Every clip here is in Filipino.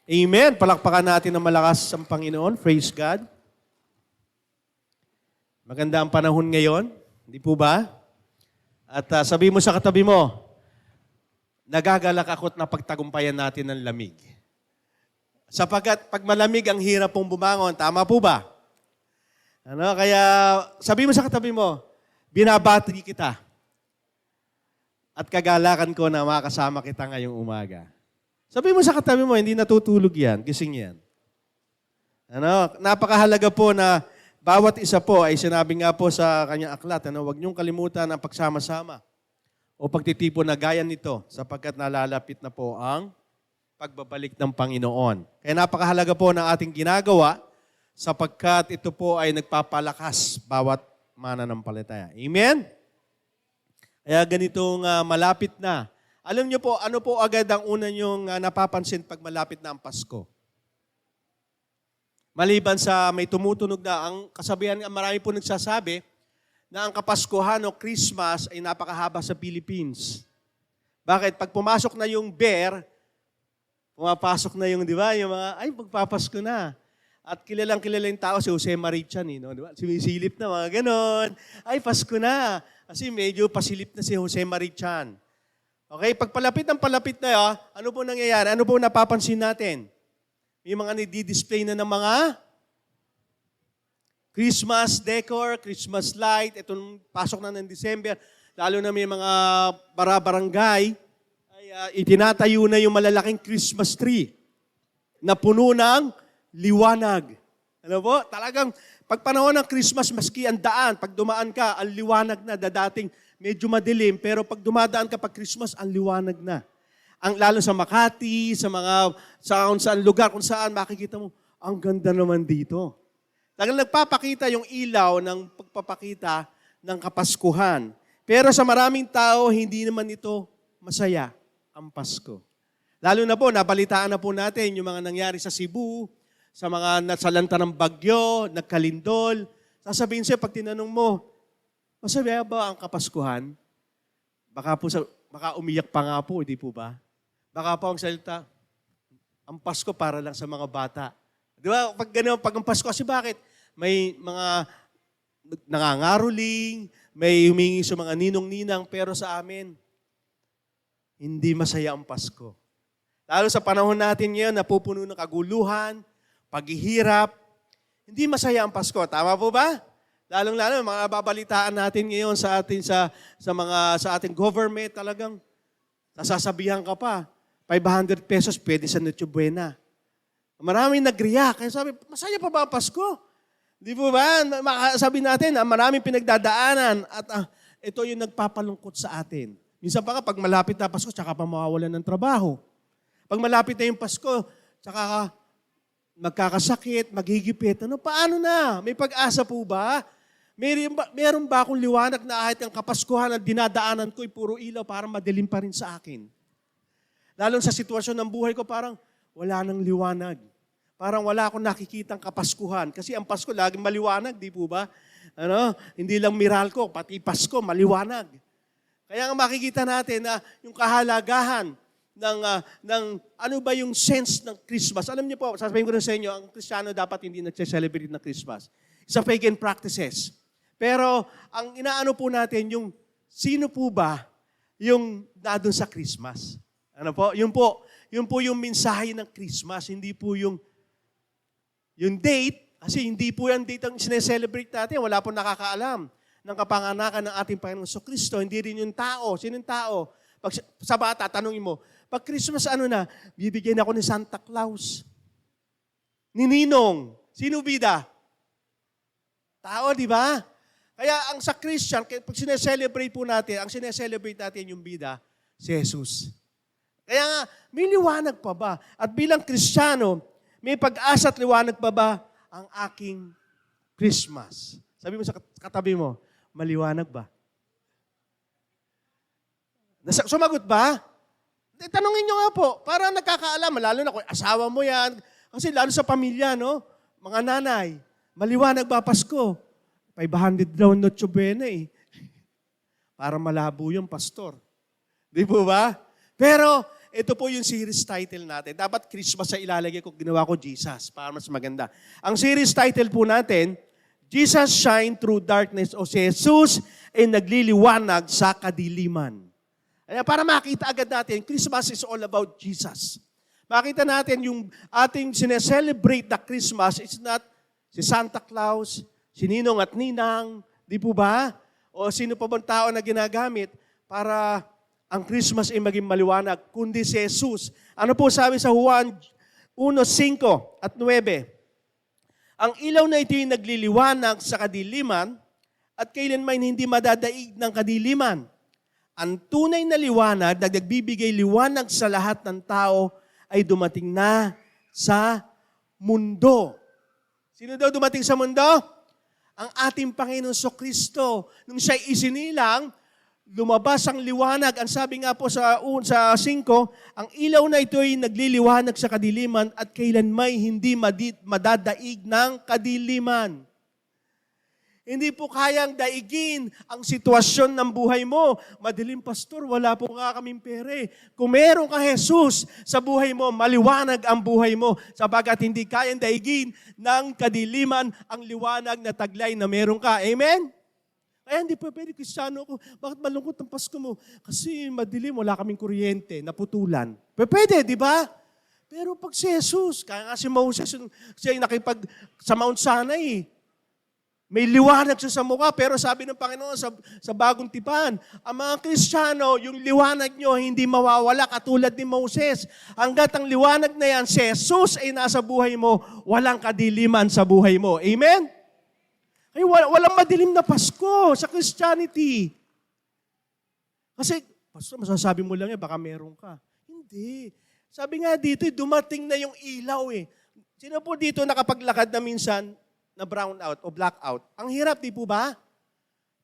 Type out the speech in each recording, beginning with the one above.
Amen. Palakpakan natin ng malakas ang Panginoon. Praise God. Maganda ang panahon ngayon. Hindi po ba? At sabi mo sa katabi mo, nagagalak ako't napagtagumpayan natin ng lamig. Sapagkat pag malamig, ang hirap pong bumangon. Tama po ba? Kaya sabi mo sa katabi mo, binabati kita. At kagalakan ko na makasama kita ngayong umaga. Sabi mo sa katabi mo, hindi natutulog yan, gising yan. Napakahalaga po na bawat isa po ay sinabi nga po sa kanyang aklat, huwag niyong kalimutan ang pagsama-sama o pagtitipon na gaya nito sapagkat nalalapit na po ang pagbabalik ng Panginoon. Kaya napakahalaga po ng ating ginagawa sapagkat ito po ay nagpapalakas bawat mananampalataya. Amen? Kaya ganitong malapit na. Alam niyo po, ano po agad ang una niyong napapansin pag malapit na ang Pasko? Maliban sa may tumutunog na, ang kasabihan, marami po nagsasabi na ang Kapaskuhan o Christmas ay napakahaba sa Philippines. Bakit? Pag pumasok na yung bear, pumapasok na yung, di ba, yung mga, ay, magpapasko na. At kilalang-kilala yung tao, si Jose Marichan, di ba? Sumisilip na, mga ganon. Ay, Pasko na. Kasi medyo pasilip na si Jose Marichan. Okay, pag palapit na, ano po nangyayari? Ano po napapansin natin? May mga nidi-display na ng mga Christmas decor, Christmas light. Itong pasok na ng December, lalo na may mga barabarangay, ay itinatayo na yung malalaking Christmas tree na puno ng liwanag. Ano po? Talagang pag panahon ng Christmas, maski ang daan, pag dumaan ka, ang liwanag na, dadating medyo madilim, pero pag dumadaan ka pag Christmas, ang liwanag na. Lalo sa Makati, sa kung saan lugar, kung saan makikita mo, ang ganda naman dito. Talagang nagpapakita yung ilaw ng pagpapakita ng Kapaskuhan. Pero sa maraming tao, hindi naman ito masaya, ang Pasko. Lalo na po, nabalitaan na po natin yung mga nangyari sa Cebu, sa mga nasalanta ng bagyo, nagkalindol. Sasabihin siya, pag tinanong mo, masaya ba ang Kapaskuhan? Baka umiyak pa nga po, di po ba? Baka po ang salita, ang Pasko para lang sa mga bata. Di ba? Pag ang Pasko, kasi bakit? May mga nangangaroling, may humingi sa mga ninong-ninang, pero sa amin, hindi masaya ang Pasko. Lalo sa panahon natin ngayon, napupuno ng kaguluhan, paghihirap, hindi masaya ang Pasko. Tama po ba? Lalong-lalo, mga babalitaan natin ngayon sa ating government, talagang nasasabihan ka pa, 500 pesos pwede sa Noche Buena. Maraming nag-react. Kaya sabi, masaya pa ba ang Pasko? Di po ba? Sabi natin, maraming pinagdadaanan at ito yung nagpapalungkot sa atin. Minsan pa nga, pag malapit na Pasko, tsaka pa mawawalan ng trabaho. Pag malapit na yung Pasko, tsaka ka magkakasakit, maghigipit. Paano na? May pag-asa po ba? Meron ba akong liwanag na kahit ang Kapaskuhan at dinadaanan ko ay puro ilaw para madilim pa rin sa akin? Lalo sa sitwasyon ng buhay ko, parang wala nang liwanag. Parang wala akong nakikitang Kapaskuhan. Kasi ang Pasko laging maliwanag, di po ba? Hindi lang Meralco, pati Pasko, maliwanag. Kaya nga makikita natin na yung kahalagahan ng ano ba yung sense ng Christmas. Alam niyo po, sasabihin ko rin sa inyo, ang Kristiyano dapat hindi nagse-celebrate ng Christmas. Sa pagan practices. Pero ang inaano po natin, yung sino po ba yung nadun sa Christmas? Ano po? Yun po yung mensahe ng Christmas, hindi po yung date, kasi hindi po yung date ang sineselebrate natin, wala po nakakaalam ng kapanganakan ng ating Panginoong Jesucristo, hindi rin yung tao. Sino yung tao? Pag sa bata, tanungin mo, pag Christmas bibigyan ako ni Santa Claus. Ni Ninong. Sino bida? Tao, di ba? Kaya ang sa Christian, pag sineselebrate po natin, ang sineselebrate natin yung bida, si Jesus. Kaya nga, may liwanag pa ba? At bilang Kristiyano, may pag-asa at liwanag pa ba ang aking Christmas? Sabi mo sa katabi mo, maliwanag ba? Sumagot ba? Tanungin nyo nga po, para nagkakaalam, lalo na kung asawa mo yan, kasi lalo sa pamilya, mga nanay, maliwanag ba Pasko? 500 daw Noche Buena Para malabo yung pastor. Di po ba? Pero ito po yung series title natin. Dapat Christmas sa ilalagay ko, ginawa ko Jesus, para mas maganda. Ang series title po natin, Jesus Shine Through Darkness, o si Jesus ay nagliliwanag sa kadiliman. Kaya para makita agad natin, Christmas is all about Jesus. Makita natin yung ating sineselebrate na Christmas, it's not si Santa Claus, si Ninong at Ninang, di po ba? O sino pa bang tao na ginagamit para ang Christmas ay maging maliwanag, kundi si Jesus. Ano po sabi sa Juan 1:5 at 9? Ang ilaw na ito ay nagliliwanag sa kadiliman at kailanman hindi madadaig ng kadiliman. Ang tunay na liwanag na nagbibigay liwanag sa lahat ng tao ay dumating na sa mundo. Sino daw dumating sa mundo? Ang ating Panginoon Kristo. Nung siya'y isinilang, lumabas ang liwanag. Ang sabi nga po sa 5, ang ilaw na ito ay nagliliwanag sa kadiliman at kailanmay hindi madadaig ng kadiliman. Hindi po kayang daigin ang sitwasyon ng buhay mo. Madilim, pastor, wala po nga kaming pere. Kung meron ka Jesus sa buhay mo, maliwanag ang buhay mo sapagkat hindi kayang daigin ng kadiliman ang liwanag na taglay na meron ka. Amen? Kaya hindi pa pwede, Kristiyano ako. Bakit malungkot ang Pasko mo? Kasi madilim, wala kaming kuryente, naputulan. Pwede, di ba? Pero pag si Jesus, kaya nga si Moses, siya ay nakipag sa Mount Sinai, may liwanag siya sa mukha, pero sabi ng Panginoon sa bagong tipan, ang mga Kristiyano, yung liwanag nyo hindi mawawala katulad ni Moses. Hanggat ang liwanag na yan, si Jesus ay nasa buhay mo, walang kadiliman sa buhay mo. Amen? Ay, walang madilim na Pasko sa Christianity. Kasi, pastor, masasabi mo lang baka meron ka. Hindi. Sabi nga dito, dumating na yung ilaw eh. Sino po dito nakapaglakad na minsan, na brown out o black out? Ang hirap, di po ba?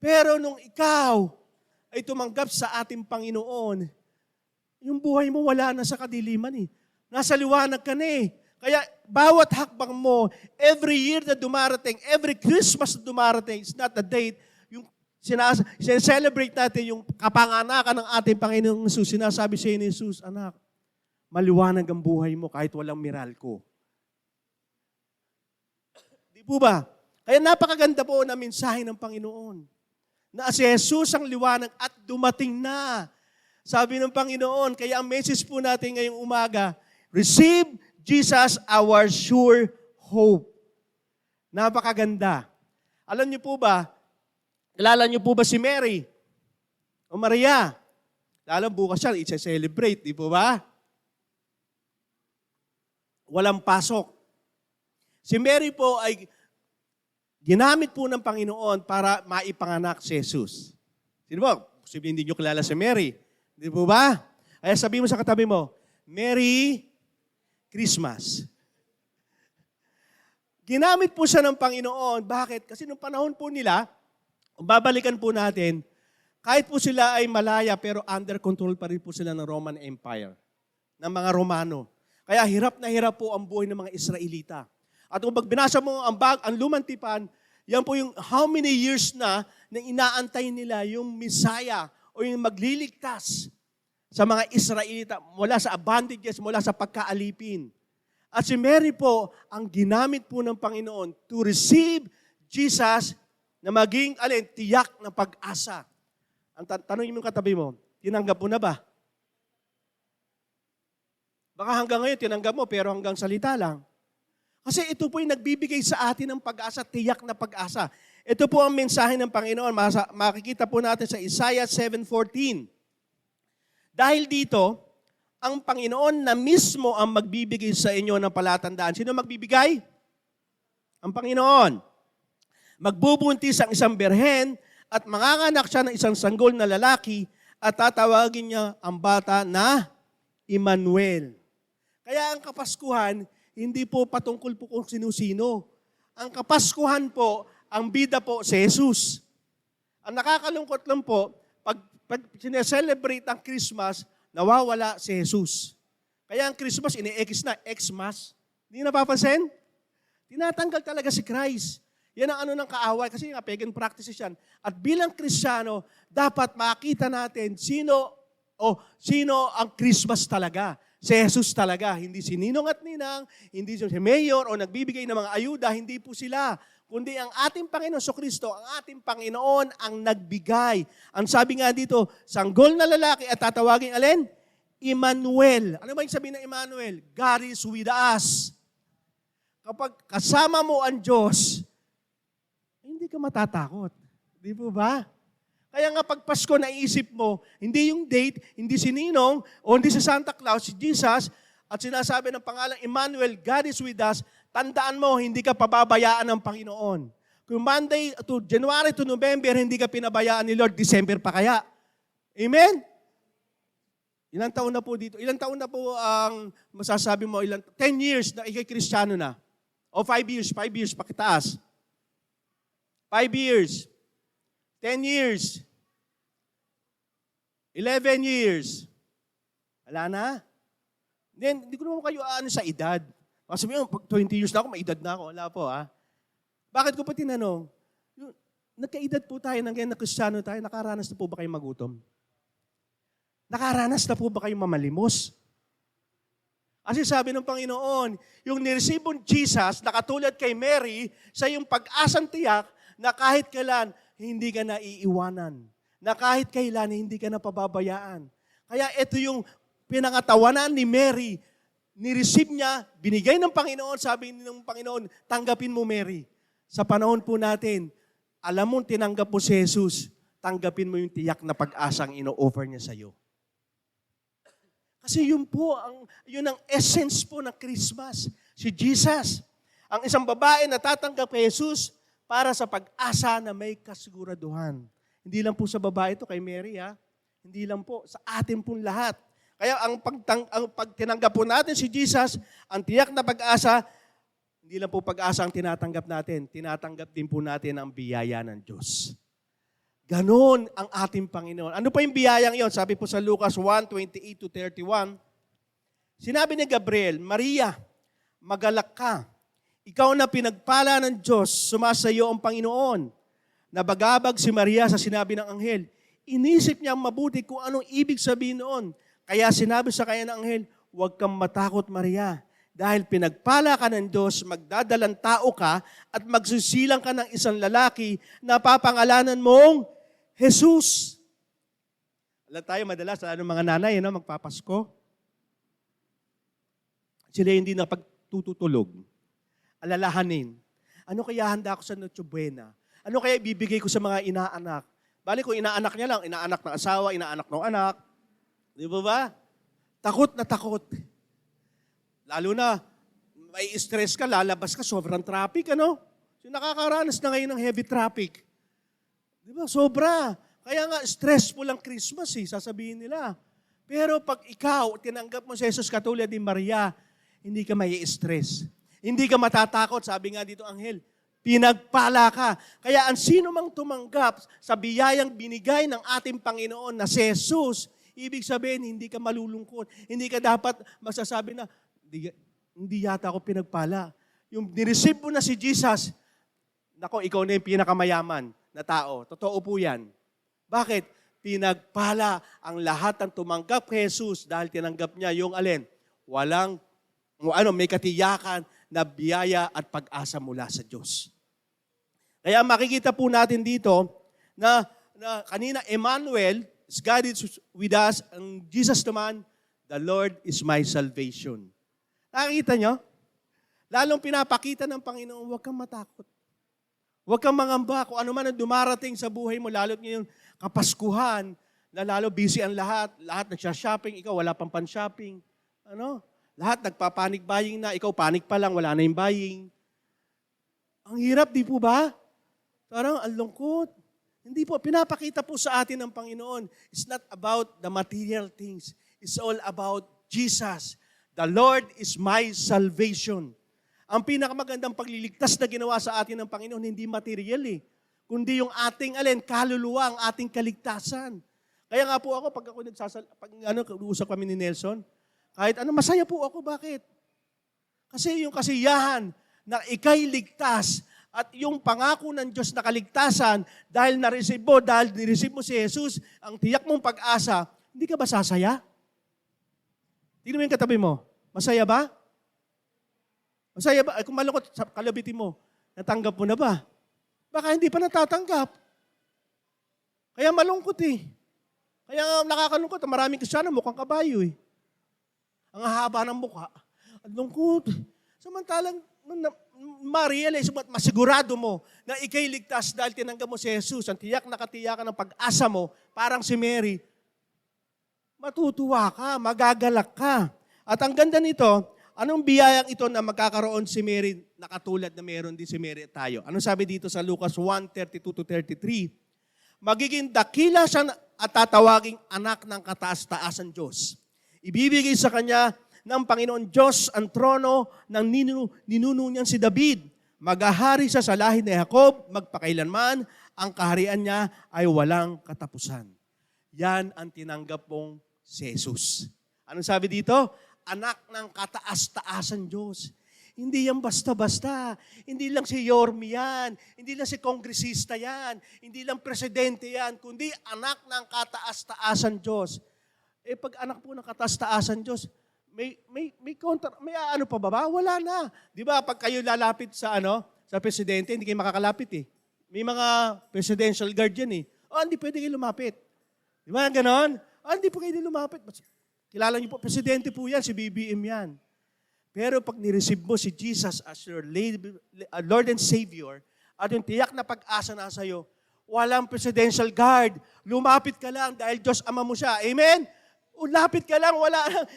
Pero nung ikaw ay tumanggap sa ating Panginoon, yung buhay mo wala na sa kadiliman eh. Nasa liwanag ka na eh. Kaya bawat hakbang mo, every year na dumarating, every Christmas na dumarating, it's not a date, yung sinaselebrate natin yung kapanganakan ng ating Panginoong Jesus. Sinasabi siya ni Jesus, anak, maliwanag ang buhay mo kahit walang Meralco. Di po ba? Kaya napakaganda po na mensahe ng Panginoon. Na si Jesus ang liwanag at dumating na. Sabi ng Panginoon, kaya ang message po natin ngayong umaga, receive Jesus our sure hope. Napakaganda. Alam niyo po ba, kilala niyo po ba si Mary? O Maria? Lalo bukas siya, i-celebrate, di po ba? Walang pasok. Si Mary po ay ginamit po ng Panginoon para maipanganak si Jesus. Sino po? Posible hindi nyo kilala si Mary. Di po ba? Kaya sabihin mo sa katabi mo, Merry Christmas. Ginamit po siya ng Panginoon. Bakit? Kasi nung panahon po nila, babalikan po natin, kahit po sila ay malaya, pero under control pa rin po sila ng Roman Empire, ng mga Romano. Kaya hirap na hirap po ang buhay ng mga Israelita. At kung binasa mo ang lumang tipan, yan po yung how many years na inaantay nila yung Messiah o yung magliligtas sa mga Israelita mula sa bondages, mula sa pagkaalipin. At si Mary po, ang ginamit po ng Panginoon to receive Jesus na maging, tiyak na pag-asa. Ang tanongin mo yung katabi mo, tinanggap mo na ba? Baka hanggang ngayon tinanggap mo, pero hanggang salita lang. Kasi ito po yung nagbibigay sa atin ng pag-asa, tiyak na pag-asa. Ito po ang mensahe ng Panginoon. Makikita po natin sa Isaiah 7:14. Dahil dito, ang Panginoon na mismo ang magbibigay sa inyo ng palatandaan. Sino magbibigay? Ang Panginoon. Magbubuntis ang isang berhen at manganganak siya ng isang sanggol na lalaki at tatawagin niya ang bata na Emmanuel. Kaya ang Kapaskuhan, hindi po patungkol po kung sino-sino. Ang Kapaskuhan po, ang bida po si Jesus. Ang nakakalungkot lang po, pag sineselebrate ang Christmas, nawawala si Jesus. Kaya ang Christmas, ini-X na, Xmas. Hindi napapansin? Tinatanggal talaga si Christ. Yan ang ng kaaway, kasi nga pagan practices yan. At bilang Kristiyano, dapat makita natin sino o O sino ang Christmas talaga? Si Jesus talaga. Hindi si Ninong at Ninang, hindi si Mayor o nagbibigay ng mga ayuda, hindi po sila. Kundi ang ating Panginoon Kristo, ang ating Panginoon ang nagbigay. Ang sabi nga dito, sanggol na lalaki at tatawagin alin? Emmanuel. Ano ba yung sabihin ng Emmanuel? God is with us. Kapag kasama mo ang Diyos, hindi ka matatakot. Di po ba? Kaya nga pag Pasko naisip mo, hindi yung date, hindi si Ninong, o hindi si Santa Claus, si Jesus, at sinasabi ng pangalang Emmanuel, God is with us, tandaan mo, hindi ka pababayaan ng Panginoon. Kung Monday to January to November, hindi ka pinabayaan ni Lord, December pa kaya. Amen? Ilang taon na po dito? Ilang taon na po ang masasabi mo? 10 years na ikay Kristiyano na. O 5 years, pakitaas. 5 years. 10 years. 11 years. Wala na? Then, hindi ko naman kayo sa edad. Kasi sabihin, pag 20 years na ako, may edad na ako. Wala po, ha? Bakit ko pa tinanong? Nagkaedad po tayo, nang ganyan na Kristiyano tayo, nakaranas na po ba kayong magutom? Nakaranas na po ba kayong mamalimos? Kasi sabi ng Panginoon, yung niresibong Jesus, na katulad kay Mary, sa yung pag-asang tiyak, na kahit kailan, hindi ka na iiwanan. Na kahit kailan, hindi ka na pababayaan. Kaya ito yung pinangatawanan ni Mary. Nireceive niya, binigay ng Panginoon, sabi ng Panginoon, tanggapin mo Mary. Sa panahon po natin, alam mo, tinanggap mo si Jesus, tanggapin mo yung tiyak na pag-asang ino-offer niya sa iyo. Kasi yun ang essence po ng Christmas. Si Jesus. Ang isang babae na tatanggap kay Jesus, para sa pag-asa na may kasiguraduhan. Hindi lang po sa babae ito, kay Mary, ha? Hindi lang po, sa atin pong lahat. Kaya ang pag tinanggap po natin si Jesus, ang tiyak na pag-asa, hindi lang po pag-asa ang tinatanggap natin, tinatanggap din po natin ang biyaya ng Diyos. Ganon ang ating Panginoon. Ano pa yung biyayang yon? Sabi po sa Lucas 1:28-31, sinabi ni Gabriel, Maria, magalak ka. Ikaw na pinagpala ng Diyos, sumasayo ang Panginoon. Nabagabag si Maria sa sinabi ng anghel. Inisip niya mabuti kung anong ibig sabihin noon. Kaya sinabi sa kanya ng anghel, huwag kang matakot, Maria. Dahil pinagpala ka ng Diyos, magdadalang tao ka at magsusilang ka ng isang lalaki na papangalanan mong Jesus. Alam tayo madalas, lalo mga nanay, magpapasko. Sila hindi napagtutulog. Alalahanin. Ano kaya handa ko sa Noche Buena? Ano kaya ibibigay ko sa mga inaanak? Bali kung inaanak niya lang, inaanak ng asawa, inaanak ng anak. Di ba? Takot na takot. Lalo na, may stress ka, lalabas ka, sobrang traffic, ano? So, nakakaranas na ngayon ng heavy traffic. Di ba? Sobra. Kaya nga, stressful ang Christmas, sasabihin nila. Pero pag ikaw, tinanggap mo si Jesus katulad ni Maria, hindi ka may stress. Hindi ka matatakot, sabi nga dito anghel, pinagpala ka. Kaya ang sino mang tumanggap sa biyayang binigay ng ating Panginoon na si Jesus, ibig sabihin, hindi ka malulungkot. Hindi ka dapat magsasabi na, hindi yata ako pinagpala. Yung nireceive mo na si Jesus, nako, ikaw na yung pinakamayaman na tao. Totoo po yan. Bakit? Pinagpala ang lahat ng tumanggap kay Jesus dahil tinanggap niya yung alin? May katiyakan na biyaya at pag-asa mula sa Diyos. Kaya makikita po natin dito na kanina Emmanuel, God is with us, ang Jesus naman, the Lord is my salvation. Nakikita nyo? Lalong pinapakita ng Panginoon, huwag kang matakot. Huwag kang mangamba kung ano man ang dumarating sa buhay mo, lalo't ngayong Kapaskuhan, na lalo busy ang lahat nagsha-shopping, ikaw wala pang pan-shopping. Lahat nagpa-panic buying na, ikaw panic pa lang, wala na yung buying. Ang hirap, di po ba? Parang ang lungkot. Hindi po, pinapakita po sa atin ng Panginoon. It's not about the material things. It's all about Jesus. The Lord is my salvation. Ang pinakamagandang pagliligtas na ginawa sa atin ng Panginoon, hindi material kundi yung ating kaluluwa, ang ating kaligtasan. Kaya nga po ako, pag usap kami ni Nelson, kahit masaya po ako. Bakit? Kasi yung kasiyahan na ikay ligtas at yung pangako ng Diyos na kaligtasan dahil nireceive mo si Jesus, ang tiyak mong pag-asa, hindi ka ba sasaya? Tingnan mo yung katabi mo. Masaya ba? Masaya ba? Ay, kung malungkot, kalabitin mo, natanggap mo na ba? Baka hindi pa natatanggap. Kaya malungkot eh. Kaya nakakalungkot. Maraming Kristiyano mukhang kabayo eh. Ang haba ng mukha. Ang lungkot. Samantalang, ma-realize mo at masigurado mo na ikay ligtas dahil tinanggap mo si Jesus, ang tiyak na katiyakan ng pag-asa mo, parang si Mary, matutuwa ka, magagalak ka. At ang ganda nito, anong biyayang ito na magkakaroon si Mary na katulad na meron din si Mary at tayo? Ano sabi dito sa Lucas 1:32-33? Magiging dakila siya at tatawaging anak ng kataas-taasan Diyos. Ibibigay sa kanya ng Panginoon Diyos ang trono ng ninuno niyang si David. Maghahari siya sa lahi ni Jacob, magpakailanman, ang kaharian niya ay walang katapusan. Yan ang tinanggap mong si Jesus. Anong sabi dito? Anak ng kataas-taasan Diyos. Hindi yan basta-basta. Hindi lang si Yorme yan. Hindi lang si kongresista yan. Hindi lang presidente yan. Kundi anak ng kataas-taasan Diyos. Eh pag anak po ng kataas-taasan Diyos, may ano pa ba? Wala na. Di ba pag kayo lalapit sa presidente, hindi kayo makakalapit eh. May mga presidential guard yan eh. Hindi pwede kayo lumapit. Di ba ganon? Hindi po kayo lumapit. Kilala niyo po, presidente po yan, si BBM yan. Pero pag nireceive mo si Jesus as your Lord and Savior, at yung tiyak na pag-asa na sa'yo, walang presidential guard. Lumapit ka lang dahil Diyos Ama mo siya. Amen? Lapit ka lang,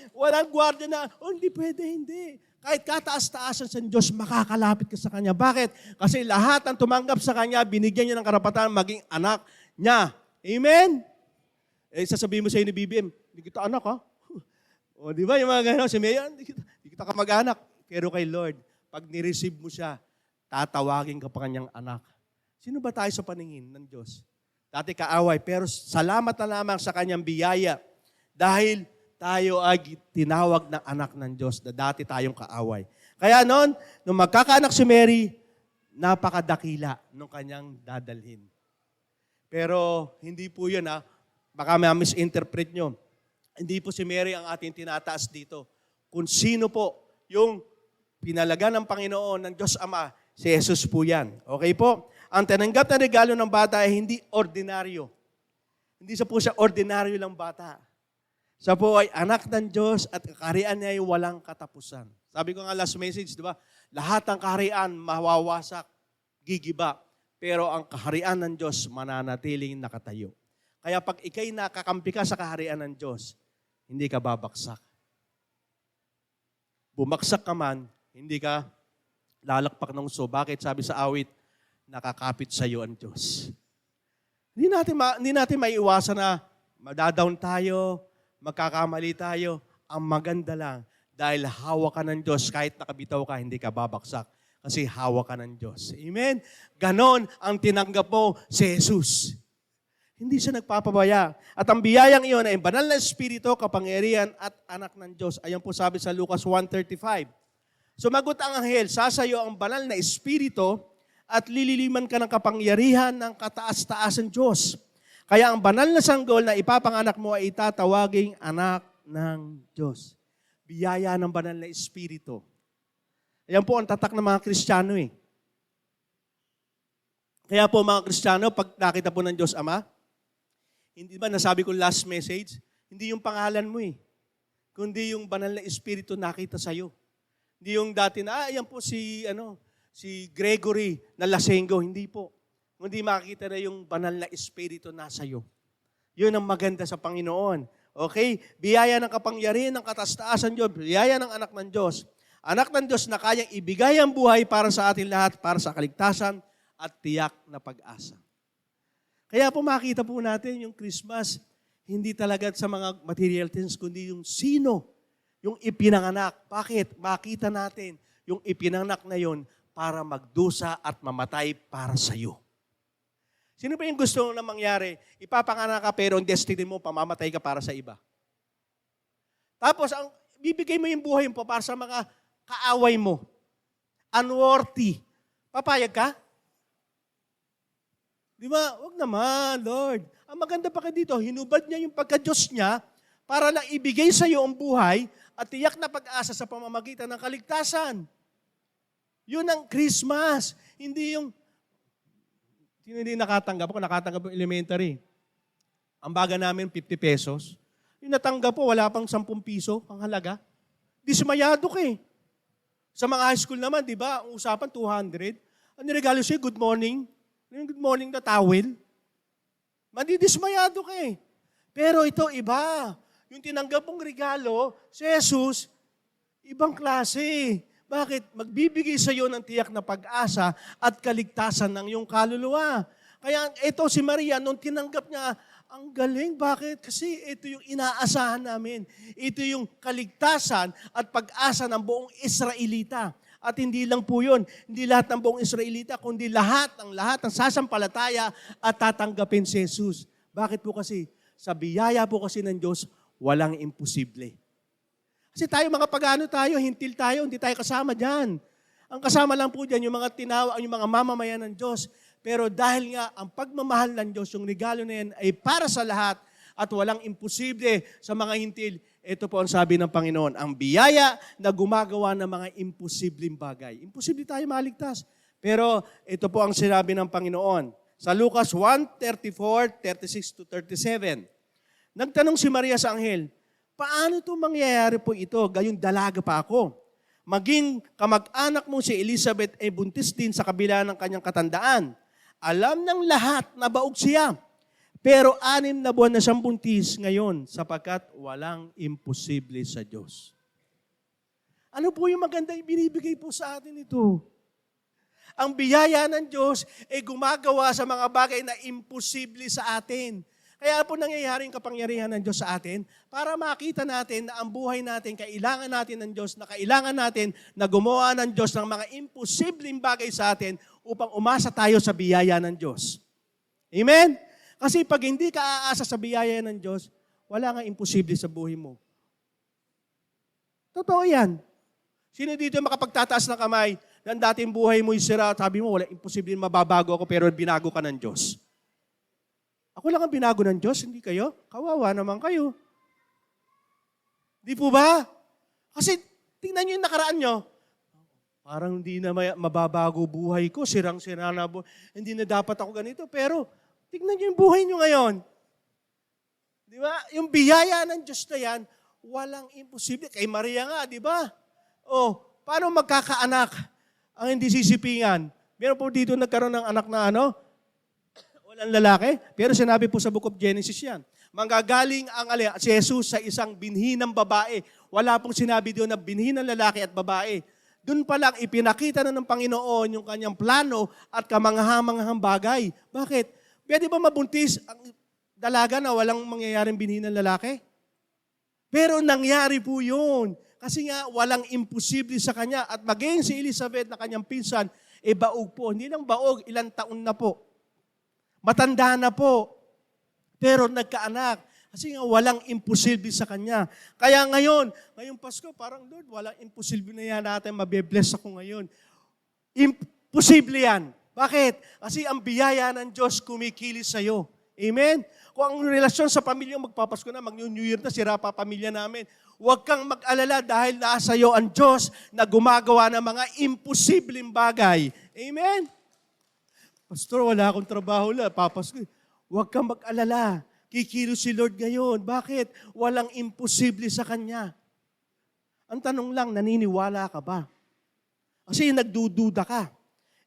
walang gwardiya na, hindi pwede, hindi. Kahit kataas-taasan sa Diyos, makakalapit ka sa Kanya. Bakit? Kasi lahat ng tumanggap sa Kanya, binigyan niya ng karapatan maging anak niya. Amen? Sasabihin mo sa'yo ni BBM, hindi kita anak ha? O di ba yung mga gano'n, si Mayor, hindi kita kamag-anak. Pero kay Lord, pag nireceive mo siya, tatawagin ka pa Kanyang anak. Sino ba tayo sa paningin ng Diyos? Dati kaaway, pero salamat na lamang sa Kanyang biyaya. Dahil tayo ay tinawag ng anak ng Diyos na dati tayong kaaway. Kaya nung magkakaanak si Mary, napakadakila nung kanyang dadalhin. Pero hindi po yun baka may misinterpret nyo. Hindi po si Mary ang ating tinataas dito. Kung sino po yung pinalaga ng Panginoon ng Diyos Ama, si Jesus po yan. Okay po? Ang tinanggap na regalo ng bata ay hindi ordinaryo. Hindi po siya ordinaryo lang bata. Siya po ay anak ng Diyos at kaharian niya ay walang katapusan. Sabi ko nga last message, di ba? Lahat ng kaharian mawawasak, gigiba. Pero ang kaharian ng Diyos mananatiling nakatayo. Kaya pag ikay nakakampi ka sa kaharian ng Diyos, hindi ka babaksak. Bumaksak ka man, hindi ka lalakpak ng uso. Bakit? Sabi sa awit, nakakapit sa iyo ang Diyos. Hindi natin maiiwasan na madadown tayo, magkakamali tayo. Ang maganda lang, dahil hawak ka ng Diyos, kahit nakabitaw ka, hindi ka babaksak. Kasi hawak ka ng Diyos. Amen? Ganon ang tinanggap mo si Jesus. Hindi siya nagpapabaya. At ang biyayang iyon ay banal na espiritu, kapangyarihan at anak ng Diyos. Ayan po sabi sa Lucas 1:35. Sumagot ang anghel, sasayo ang banal na espiritu at lililiman ka ng kapangyarihan ng kataas-taasan Diyos. Kaya ang banal na sanggol na ipapanganak mo ay itatawaging anak ng Diyos. Biyaya ng banal na espiritu. Ayan po ang tatak ng mga Kristiyano eh. Kaya po mga Kristiyano, pag nakita po ng Diyos Ama, hindi ba nasabi ko last message, hindi yung pangalan mo eh, kundi yung banal na espiritu nakita sa'yo. Hindi yung dati na, ayan po si Gregory na Lasengo, hindi po. Hindi makikita na yung banal na espiritu nasa iyo. Yun ang maganda sa Panginoon. Okay? Biyaya ng kapangyarihan ng kataas-taasan Diyos, biyaya ng anak ng Diyos. Anak ng Diyos na kayang ibigay ang buhay para sa atin lahat, para sa kaligtasan at tiyak na pag-asa. Kaya po makita po natin yung Christmas, hindi talaga sa mga material things, kundi yung sino, yung ipinanganak. Bakit? Makita natin yung ipinanganak na yon para magdusa at mamatay para sa iyo. Sino ba yung gusto na mangyari? Ipapanganak ka pero ang destiny mo, pamamatay ka para sa iba. Tapos, bibigay mo yung buhay mo para sa mga kaaway mo. Unworthy. Papayag ka? Di Di ba? Huwag naman, Lord. Ang maganda pa dito, hinubad niya yung pagka-Diyos niya para lang ibigay sa iyo ang buhay at tiyak na pag-asa sa pamamagitan ng kaligtasan. Yun ang Christmas. Hindi yung, sino hindi nakatanggap? Ako nakatanggap yung elementary. Ang baga namin, 50 pesos. Yung natanggap po, wala pang 10 piso ang halaga. Dismayado ka eh. Sa mga high school naman, di ba, ang usapan 200. Ang niregalo siya, good morning. Yung good morning na towel. Madidismayado ka eh. Pero ito, iba. Yung tinanggap mong regalo, si Jesus, ibang klase. Bakit? Magbibigay sa iyo ng tiyak na pag-asa at kaligtasan ng iyong kaluluwa. Kaya ito si Maria, nung tinanggap niya, ang galing. Bakit? Kasi ito yung inaasahan namin. Ito yung kaligtasan at pag-asa ng buong Israelita. At hindi lang po yun, hindi lahat ng buong Israelita, kundi lahat ng sasampalataya at tatanggapin si Jesus. Bakit po kasi? Sa biyaya po kasi ng Diyos, walang imposible. Kasi tayo mga pagano tayo, hintil tayo, hindi tayo kasama dyan. Ang kasama lang po dyan, yung mga tinawa, yung mga mamamayan ng Diyos. Pero dahil nga, ang pagmamahal ng Diyos, yung regalo na yan ay para sa lahat at walang imposible sa mga hintil. Ito po ang sabi ng Panginoon, ang biyaya na gumagawa ng mga imposibleng bagay. Imposible tayo maligtas. Pero ito po ang sinabi ng Panginoon. Sa Lucas 1:34-36-37, nagtanong si Maria sa anghel, paano ito mangyayari po ito? Gayong dalaga pa ako. Maging kamag-anak mo si Elizabeth ay buntis din sa kabila ng kanyang katandaan. Alam ng lahat na baog siya. Pero 6 na buwan na siyang buntis ngayon sapagkat walang imposible sa Diyos. Ano po yung maganda ibinibigay po sa atin ito? Ang biyaya ng Diyos ay gumagawa sa mga bagay na imposible sa atin. Kaya po nangyayari yung kapangyarihan ng Diyos sa atin para makita natin na ang buhay natin, kailangan natin ng Diyos, na kailangan natin na gumawa ng Diyos ng mga imposibleng bagay sa atin upang umasa tayo sa biyaya ng Diyos. Amen? Kasi pag hindi ka aasa sa biyaya ng Diyos, wala nga imposible sa buhay mo. Totoo yan. Sino dito makapagtataas ng kamay ng dating buhay mo'y sira, sabi mo, wala imposible mababago ako pero binago ka ng Diyos. Ako lang ang binago ng Diyos, hindi kayo. Kawawa naman kayo. Di po ba? Kasi tingnan nyo yung nakaraan nyo. Parang hindi na mababago buhay ko, sirang-sira na hindi na dapat ako ganito. Pero tingnan nyo yung buhay nyo ngayon. Di ba? Yung biyaya ng Diyos na yan, walang imposible. Kay Maria nga, di ba? Oh, paano magkakaanak ang hindi sisipingan? Meron po dito nagkaroon ng anak na walang lalaki. Pero sinabi po sa Book of Genesis yan. Manggagaling si Jesus sa isang binhi ng babae. Wala pong sinabi doon na binhi ng lalaki at babae. Doon pa lang ipinakita na ng Panginoon yung kanyang plano at kamangha-manghang bagay. Bakit? Pwede ba mabuntis ang dalaga na walang mangyayaring binhi ng lalaki? Pero nangyari po yun. Kasi nga walang imposible sa kanya. At maging si Elizabeth na kanyang pinsan, baog po. Hindi lang baog, ilang taon na po. Matanda na po, pero nagkaanak. Kasi nga walang imposible sa kanya. Kaya ngayong Pasko, parang Lord, walang imposible na yan natin, mabibless ako ngayon. Imposible yan. Bakit? Kasi ang biyaya ng Diyos kumikilis sa'yo. Amen? Kung ang relasyon sa pamilya, magpapasko na, mag-New Year na, sira pa pamilya namin. Huwag kang mag-alala dahil nasa iyo ang Diyos na gumagawa ng mga imposibleng bagay. Amen? Pastor, wala akong trabaho lang. Papasko. Huwag kang mag-alala. Kikilos si Lord ngayon. Bakit? Walang imposible sa Kanya. Ang tanong lang, naniniwala ka ba? Kasi nagdududa ka.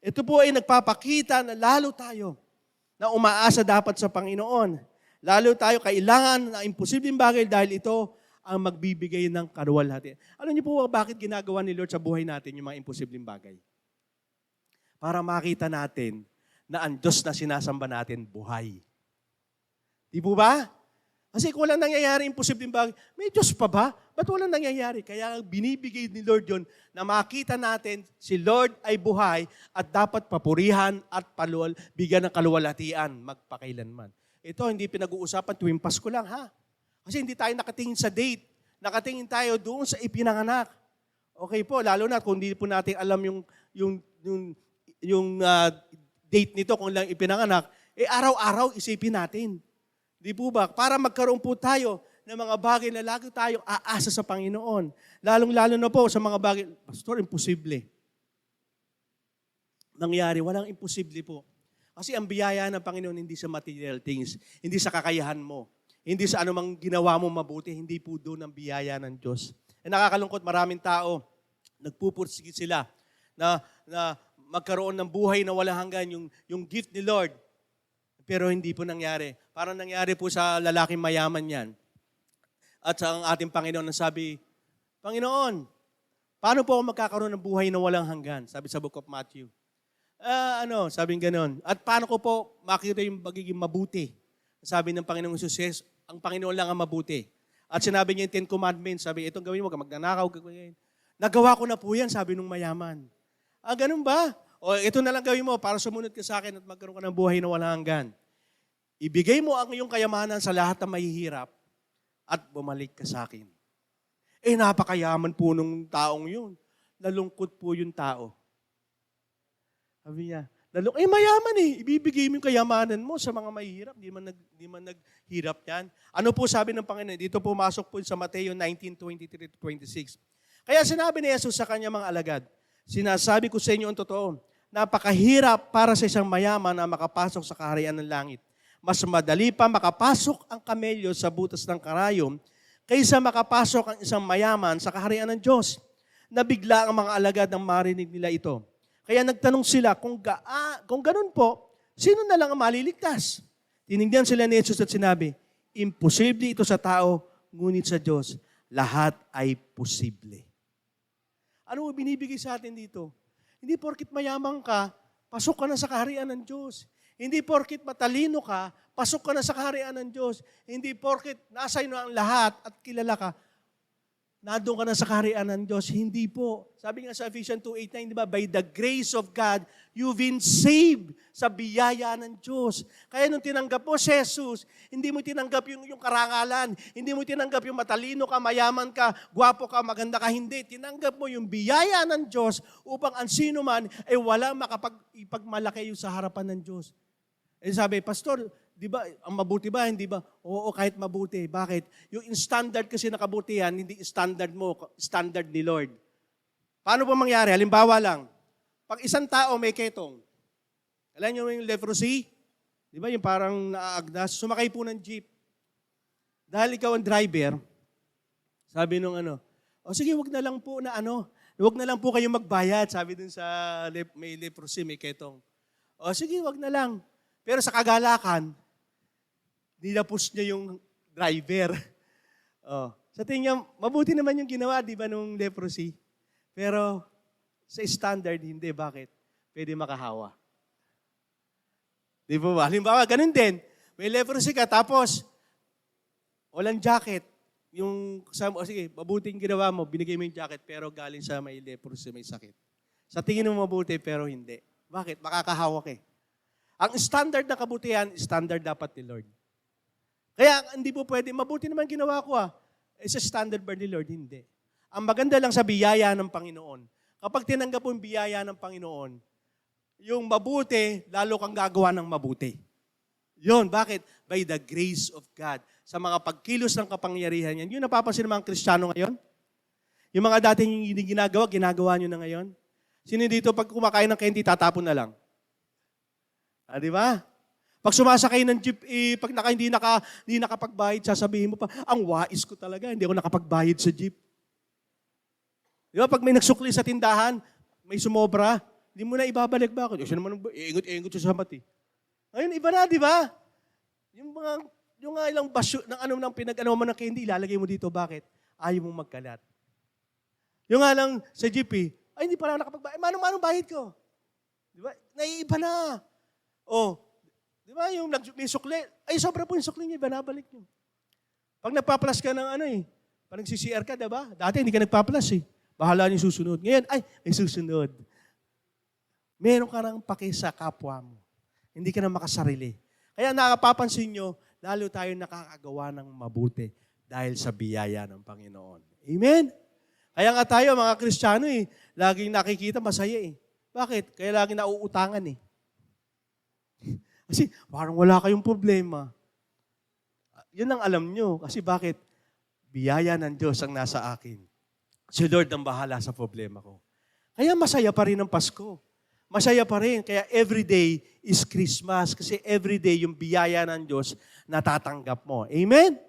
Ito po ay nagpapakita na lalo tayo na umaasa dapat sa Panginoon. Lalo tayo kailangan na imposibleng bagay dahil ito ang magbibigay ng kaluwalhatian. Alam niyo po bakit ginagawa ni Lord sa buhay natin yung mga imposibleng bagay? Para makita natin na ang Diyos na sinasamba natin buhay. Di po ba? Kasi kung walang nangyayari imposibleng bagay, may Diyos pa ba? Ba't walang nangyayari? Kaya binibigay ni Lord yun na makita natin si Lord ay buhay at dapat papurihan at bigyan ng kaluwalhatian magpakailanman. Ito hindi pinag-uusapan tuwing Pasko lang ha. Kasi hindi tayo nakatingin sa date. Nakatingin tayo doon sa ipinanganak. Okay po, lalo na kung hindi po natin alam yung date nito kung lang ipinanganak, araw-araw isipin natin. Di po ba? Para magkaroon po tayo ng mga bagay na lagi tayong aasa sa Panginoon. Lalong-lalo na po sa mga bagay, Pastor, imposible. Nangyari, walang imposible po. Kasi ang biyaya ng Panginoon hindi sa material things, hindi sa kakayahan mo, hindi sa anumang ginawa mo mabuti, hindi po doon ang biyaya ng Diyos. Nakakalungkot, maraming tao, nagpupursige sila na magkaroon ng buhay na walang hanggan, yung gift ni Lord. Pero hindi po nangyari. Parang nangyari po sa lalaking mayaman yan. At sa ating Panginoon na sabi, Panginoon, paano po ako magkakaroon ng buhay na walang hanggan? Sabi sa Book of Matthew. Sabing ganon. At paano ko po makita yung pagiging mabuti? Sabi ng Panginoong Jesus, ang Panginoon lang ang mabuti. At sinabi niya yung 10 Commandments, sabi, itong gawin mo, magnanakaw, gawin. Nagawa ko na po yan, sabi nung mayaman. Ganun ba? O ito na lang gawin mo para sumunod ka sa akin at magkaroon ka ng buhay na walang hanggan. Ibigay mo ang iyong kayamanan sa lahat ng mahihirap at bumalik ka sa akin. Napakayaman po nung taong yun. Nalungkot po yung tao. Sabi niya, mayaman ibibigay mo yung kayamanan mo sa mga mahihirap. Di man naghirap yan. Ano po sabi ng Panginoon? Dito pumasok po sa Mateo 19:23-26. Kaya sinabi ni Jesus sa kanya mga alagad, sinasabi ko sa inyo ang totoo, napakahirap para sa isang mayaman na makapasok sa kaharian ng langit. Mas madali pa makapasok ang kamelyo sa butas ng karayom kaysa makapasok ang isang mayaman sa kaharian ng Diyos. Nabigla ang mga alagad nang marinig nila ito. Kaya nagtanong sila, kung ganun po, sino na lang ang maliligtas? Tinignan sila ni Jesus at sinabi, imposible ito sa tao, ngunit sa Diyos, lahat ay posible. Ano binibigay sa atin dito? Hindi porkit mayaman ka, pasok ka na sa kaharian ng Diyos. Hindi porkit matalino ka, pasok ka na sa kaharian ng Diyos. Hindi porkit nasa iyo ang lahat at kilala ka, nandun ka na sa kaharian ng Diyos. Hindi po. Sabi nga sa Ephesians 2:8-9, di ba? By the grace of God, you've been saved sa biyaya ng Diyos. Kaya nung tinanggap mo si Jesus, hindi mo tinanggap yung karangalan, hindi mo tinanggap yung matalino ka, mayaman ka, gwapo ka, maganda ka, hindi. Tinanggap mo yung biyaya ng Diyos upang ang sino man ay walang makapag-ipagmalaki yung sa harapan ng Diyos. Sabi, Pastor, di ba, ang mabuti ba, hindi ba? Oo, kahit mabuti. Bakit? Yung standard kasi na kabutihan, hindi standard mo, standard ni Lord. Paano po mangyari? Halimbawa lang, pag isang tao may ketong, alam niyo yung leprosy? Di ba, yung parang naaagnas, sumakay po ng jeep. Dahil ikaw ang driver, sabi nung sige, wag na lang po wag na lang po kayong magbayad, sabi dun sa may leprosy, may ketong. Sige, wag na lang. Pero sa kagalakan, nilapos niya yung driver. Sa tingin niya, mabuti naman yung ginawa, di ba, nung leprosy? Pero sa standard, hindi. Bakit? Pwede makahawa. Di ba? Halimbawa, ganun din. May leprosy ka, tapos walang jacket. Sige, mabuti yung ginawa mo, binigay mo yung jacket, pero galing sa may leprosy, may sakit. Sa tingin mo mabuti, pero hindi. Bakit? Makakahawa ka. Ang standard na kabutihan, standard dapat ni Lord. Kaya hindi po pwede, mabuti naman ginawa ko sa standard ba ni Lord? Hindi. Ang maganda lang sa biyaya ng Panginoon, kapag tinanggap mo yung biyaya ng Panginoon, yung mabuti, lalo kang gagawa ng mabuti. Yun, bakit? By the grace of God. Sa mga pagkilos ng kapangyarihan yan. Yung napapansin ng mga Kristiyano ngayon? Yung mga dati yung ginagawa nyo na ngayon? Sino dito pag kumakain ng candy, tatapon na lang? Di ba? Pag sumasakay ng jeep, pag hindi nakapagbayad, sasabihin mo pa, ang wais ko talaga, hindi ako nakapagbayad sa jeep. Di ba? Pag may nagsukli sa tindahan, may sumobra, hindi mo na ibabalik ba ako? Siya naman, iingot sa sabat Ngayon, iba na, di ba? Yung ilang basyo, ng pinag-ano mo ng candy, ilalagay mo dito, bakit? Ayaw mong magkalat. Yung nga lang sa jeep, ay, hindi pala nakapagbayad. Manong bayad ko? Di ba? Naiiba na. Di ba yung may sukli? Ay, sobra po yung sukli niya, banabalik niyo. Pag nagpa-plus ka ng pag nag-CCR ka, diba? Dati hindi ka nagpa-plus Bahala niyo susunod. Ngayon, ay, may susunod. Meron ka nang paki sa kapwa mo. Hindi ka na makasarili. Kaya nakapapansin nyo, lalo tayo nakakagawa ng mabuti dahil sa biyaya ng Panginoon. Amen? Kaya nga tayo, mga Kristiyano, laging nakikita masaya Bakit? Kaya laging nauutangan Kasi parang wala kayong problema. Yun ang alam nyo. Kasi bakit? Biyaya ng Diyos ang nasa akin. Si Lord ang bahala sa problema ko. Kaya masaya pa rin ang Pasko. Masaya pa rin. Kaya everyday is Christmas. Kasi everyday yung biyaya ng Diyos natatanggap mo. Amen?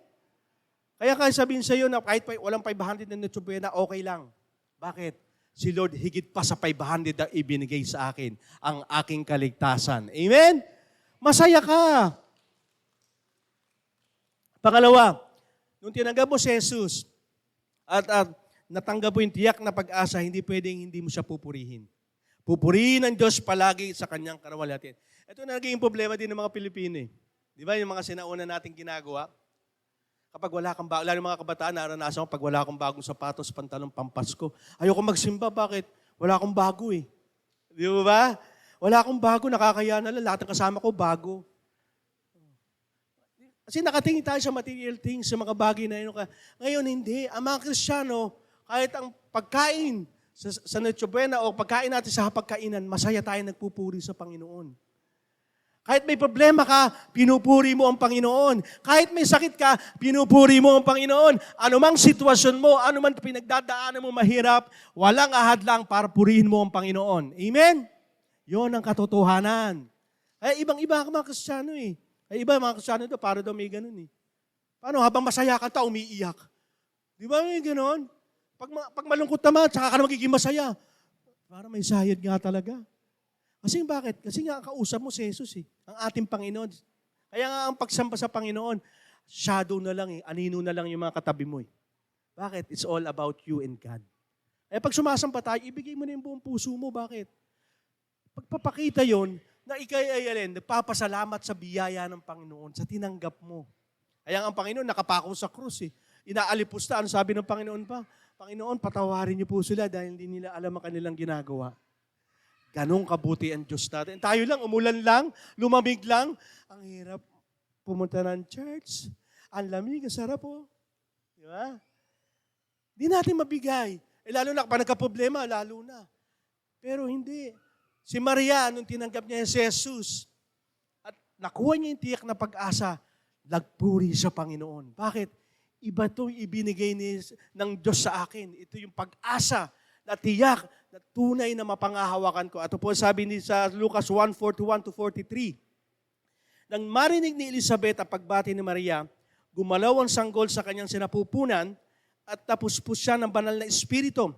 Kaya sabihin sa iyo na kahit walang 500 na Noche Buena, okay lang. Bakit? Si Lord higit pa sa 500 na ibinigay sa akin ang aking kaligtasan. Amen? Masaya ka. Pangalawa, nung tinanggap mo si Jesus at natanggap mo yung tiyak na pag-asa, hindi pwedeng hindi mo siya pupurihin. Pupurihin ng Diyos palagi sa kanyang karawalhatian. Ito na naging problema din ng mga Pilipino. Di ba yung mga sinauna nating ginagawa? Kapag wala kang bago, lalo yung mga kabataan, naranasan ko, pag wala akong bagong sapatos, pantalong pampasko, ayoko magsimba. Bakit? Wala akong bago eh. Di ba? Wala akong bago, nakakaya na lang. Lahat ng kasama ko, bago. Kasi nakatingin tayo sa material things, sa mga bagay na yun. Ngayon, hindi. Ang mga Kristiyano, kahit ang pagkain sa Noche Buena o pagkain natin sa hapagkainan, masaya tayo nagpupuri sa Panginoon. Kahit may problema ka, pinupuri mo ang Panginoon. Kahit may sakit ka, pinupuri mo ang Panginoon. Anumang sitwasyon mo, anumang pinagdadaanan mo mahirap, walang ahadlang para purihin mo ang Panginoon. Amen? Yon ang katotohanan. Ay, ibang-iba ang mga Kristiyano eh. Ay, iba mga Kristiyano ito, para daw may ganun eh. Paano? Habang masaya ka, umiiyak. Di ba may ganun? Pag malungkot naman, tsaka ka na magiging masaya. Para may sayad nga talaga. Kasi bakit? Kasi nga kausap mo si Jesus eh. Ang ating Panginoon. Kaya nga ang pagsamba sa Panginoon, shadow na lang eh. Anino na lang yung mga katabi mo eh. Bakit? It's all about you and God. Kaya pag sumasamba tayo, ibigay mo na yung buong puso mo. Bakit? Pagpapakita yon na ikay ay alin, nagpapasalamat sa biyaya ng Panginoon, sa tinanggap mo. Kaya ang Panginoon nakapako sa krus eh. Inaalipusta, ano sabi ng Panginoon pa? Panginoon, patawarin niyo po sila dahil hindi nila alam ang kanilang ginagawa. Ganong kabuti ang Diyos natin. Tayo lang, umulan lang, lumamig lang. Ang hirap pumunta ng church. Ang lamig, ang sarap po. Di ba? Di natin mabigay. Lalo na kapag nagka-problema, lalo na. Pero hindi. Si Maria, nung tinanggap niya si Jesus, at nakuha niya yung tiyak na pag-asa, nagpuri sa Panginoon. Bakit? Iba itong ibinigay ng Diyos sa akin. Ito yung pag-asa na tiyak, na tunay na mapangahawakan ko. Ito po sabi ni sa Lucas 1:41-43. Nang marinig ni Elizabeth ang pagbati ni Maria, gumalaw ang sanggol sa kanyang sinapupunan at tapuspos siya ng banal na espiritu.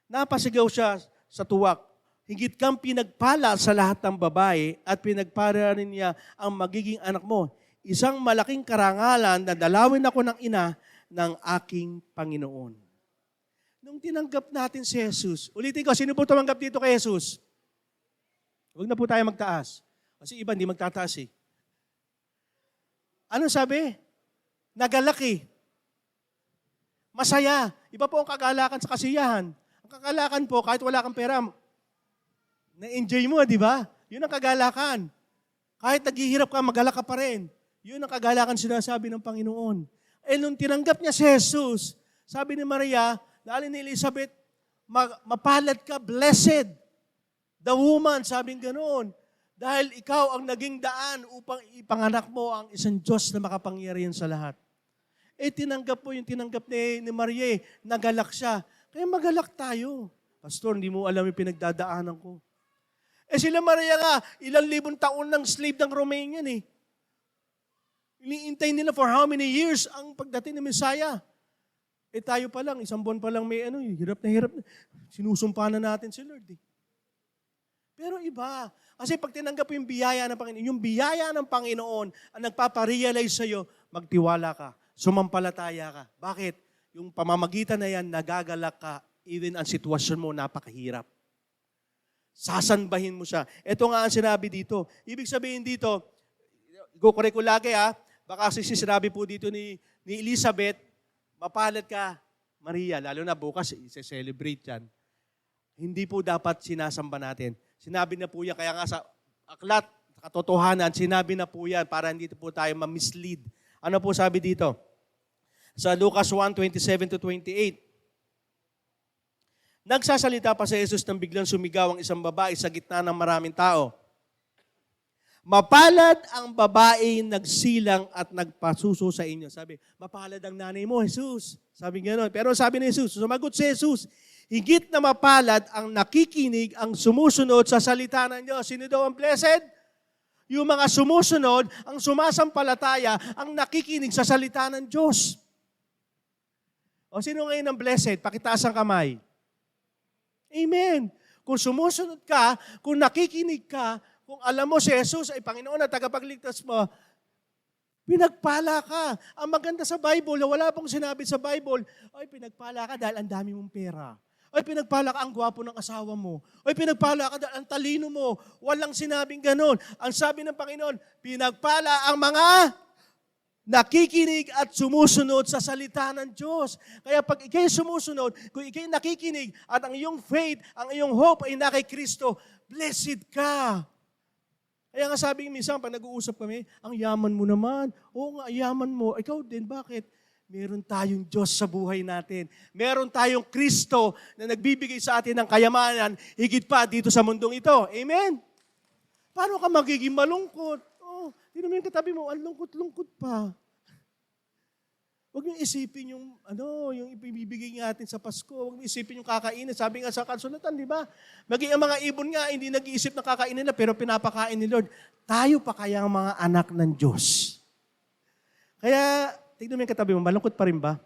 Napasigaw siya sa tuwak. Higit kang pinagpala sa lahat ng babae at pinagpala rin niya ang magiging anak mo. Isang malaking karangalan na dalawin ako ng ina ng aking Panginoon. Nung tinanggap natin si Jesus, ulitin ko, sino po tumanggap dito kay Jesus? Huwag na po tayo magtaas. Kasi iba hindi magtataas eh. Ano sabi? Nagalak eh. Masaya. Iba po ang kagalakan sa kasiyahan. Ang kagalakan po, kahit wala kang pera, na-enjoy mo, di ba? Yun ang kagalakan. Kahit naghihirap ka, magalak ka pa rin. Yun ang kagalakan sinasabi ng Panginoon. Eh, nung tinanggap niya si Jesus, sabi ni Maria, lalo ni Elizabeth, mapalad ka, blessed. The woman, sabing ganoon. Dahil ikaw ang naging daan upang ipanganak mo ang isang Diyos na makapangyarihan sa lahat. Eh, tinanggap po yung tinanggap ni Maria, nagalak siya. Kaya magalak tayo. Pastor, hindi mo alam yung pinagdadaanan ko. Eh sila Maria nga, ilang libong taon ng slave ng Romanian eh. Iniintay nila for how many years ang pagdating ng Messiah. Eh tayo pa lang, isang buwan pa lang may hirap na hirap. Sinusumpa na natin si Lord eh. Pero iba. Kasi pag tinanggap yung biyaya ng Panginoon, yung biyaya ng Panginoon ang nagpaparealize sa'yo, magtiwala ka, sumampalataya ka. Bakit? Yung pamamagitan na yan, nagagalak ka, even ang sitwasyon mo, napakahirap. Sasanbahin mo siya. Ito nga ang sinabi dito. Ibig sabihin dito, i-correct ko lagi baka kasi sinabi po dito ni Elizabeth, mapalad ka, Maria, lalo na bukas, i-celebrate yan. Hindi po dapat sinasamba natin. Sinabi na po yan, kaya nga sa aklat, katotohanan, sinabi na po yan para hindi po tayo ma-mislead. Ano po sabi dito? Sa Lucas 1:27-28. Nagsasalita pa si Jesus nang biglang sumigaw ang isang babae sa gitna ng maraming tao. Mapalad ang babae nagsilang at nagpasuso sa inyo. Sabi, mapalad ang nanay mo, Jesus. Sabi gano'n. Pero sabi ni Jesus, sumagot si Jesus, higit na mapalad ang nakikinig, ang sumusunod sa salita ng Diyos. Sino daw ang blessed? Yung mga sumusunod, ang sumasampalataya, ang nakikinig sa salita ng Diyos. O sino ngayon ang blessed? Pakitaas ang kamay. Amen. Kung sumusunod ka, kung nakikinig ka, kung alam mo si Jesus ay Panginoon at tagapagligtas mo, pinagpala ka. Ang maganda sa Bible, wala pong sinabi sa Bible, ay pinagpala ka dahil ang dami mong pera. Ay pinagpala ka ang gwapo ng asawa mo. Ay pinagpala ka dahil ang talino mo. Walang sinabing ganon. Ang sabi ng Panginoon, pinagpala ang mga nakikinig at sumusunod sa salita ng Diyos. Kaya pag ikay sumusunod, kung ikay nakikinig at ang iyong faith, ang iyong hope ay na kay Kristo, blessed ka. Kaya nga sabi minsan, pag nag-uusap kami, ang yaman mo naman. Oo nga, yaman mo. Ikaw din, bakit? Meron tayong Diyos sa buhay natin. Meron tayong Kristo na nagbibigay sa atin ng kayamanan, higit pa dito sa mundong ito. Amen? Paano ka magiging malungkot? Oh, di naman yung katabi mo, ang lungkot-lungkot pa. Huwag niyo isipin yung ibibigay natin sa Pasko. Huwag niyo isipin yung kakainin. Sabi nga sa kasulatan, di ba? Maging ang mga ibon nga, hindi nag-iisip na kakainin nila, pero pinapakain ni Lord. Tayo pa kaya ang mga anak ng Diyos. Kaya, tignan mo yung katabi mo, malungkot pa rin ba?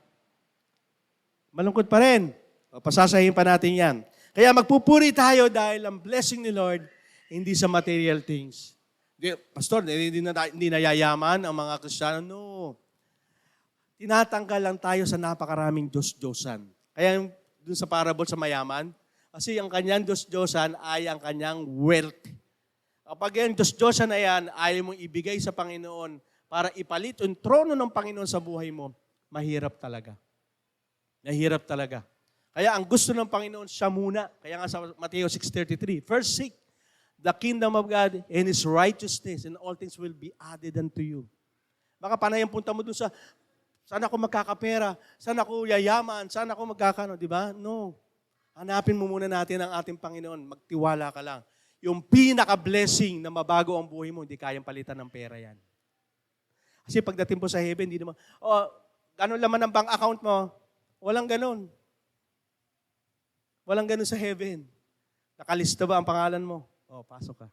Malungkot pa rin. O, pasasahin pa natin yan. Kaya magpupuri tayo dahil ang blessing ni Lord, hindi sa material things. Pastor, hindi nayayaman ang mga Kristiyano. No. Tinatanggal lang tayo sa napakaraming Diyos-Diyosan. Kaya dun sa parable sa mayaman, kasi ang kanyang Diyos-Diyosan ay ang kanyang wealth. Kapag yung Diyos-Diyosan na yan, ayaw mong ibigay sa Panginoon para ipalit yung trono ng Panginoon sa buhay mo, mahirap talaga. Mahirap talaga. Kaya ang gusto ng Panginoon, siya muna. Kaya nga sa Mateo 6:33, first seek the kingdom of God and His righteousness, and all things will be added unto you. Baka panay ang punta mo dun sa, saan ako magkakapera? Saan ako yayaman? Saan ako magkakano? Di ba? No. Hanapin mo muna natin ang ating Panginoon. Magtiwala ka lang. Yung pinaka-blessing na mabago ang buhay mo, hindi kayang palitan ng pera yan. Kasi pagdating po sa heaven, hindi naman, gano'n laman ang bank account mo? Walang gano'n. Walang gano'n sa heaven. Nakalista ba ang pangalan mo? Pasok ka.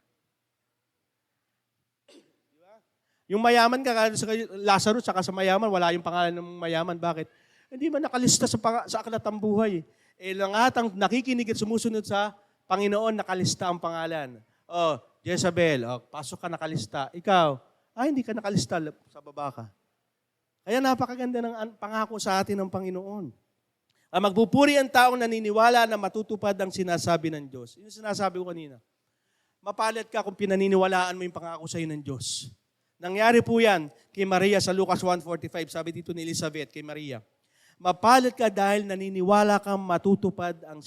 Yung mayaman ka, sa Lazarus, saka sa mayaman, wala yung pangalan ng mayaman. Bakit? Hindi man nakalista sa aklat ng buhay. Lahat ang nakikinig at sumusunod sa Panginoon, nakalista ang pangalan. Jezebel, pasok ka nakalista. Ikaw, hindi ka nakalista, sa baba ka. Kaya napakaganda ng pangako sa atin ng Panginoon. Magpupuri ang taong naniniwala na matutupad ang sinasabi ng Diyos. Yung sinasabi ko kanina. Mapalad ka kung pinaniniwalaan mo yung pangako sa iyo ng Diyos. Nangyari po yan kay Maria sa Lucas 1:45. Sabi dito ni Elizabeth kay Maria, mapalad ka dahil naniniwala kang matutupad ang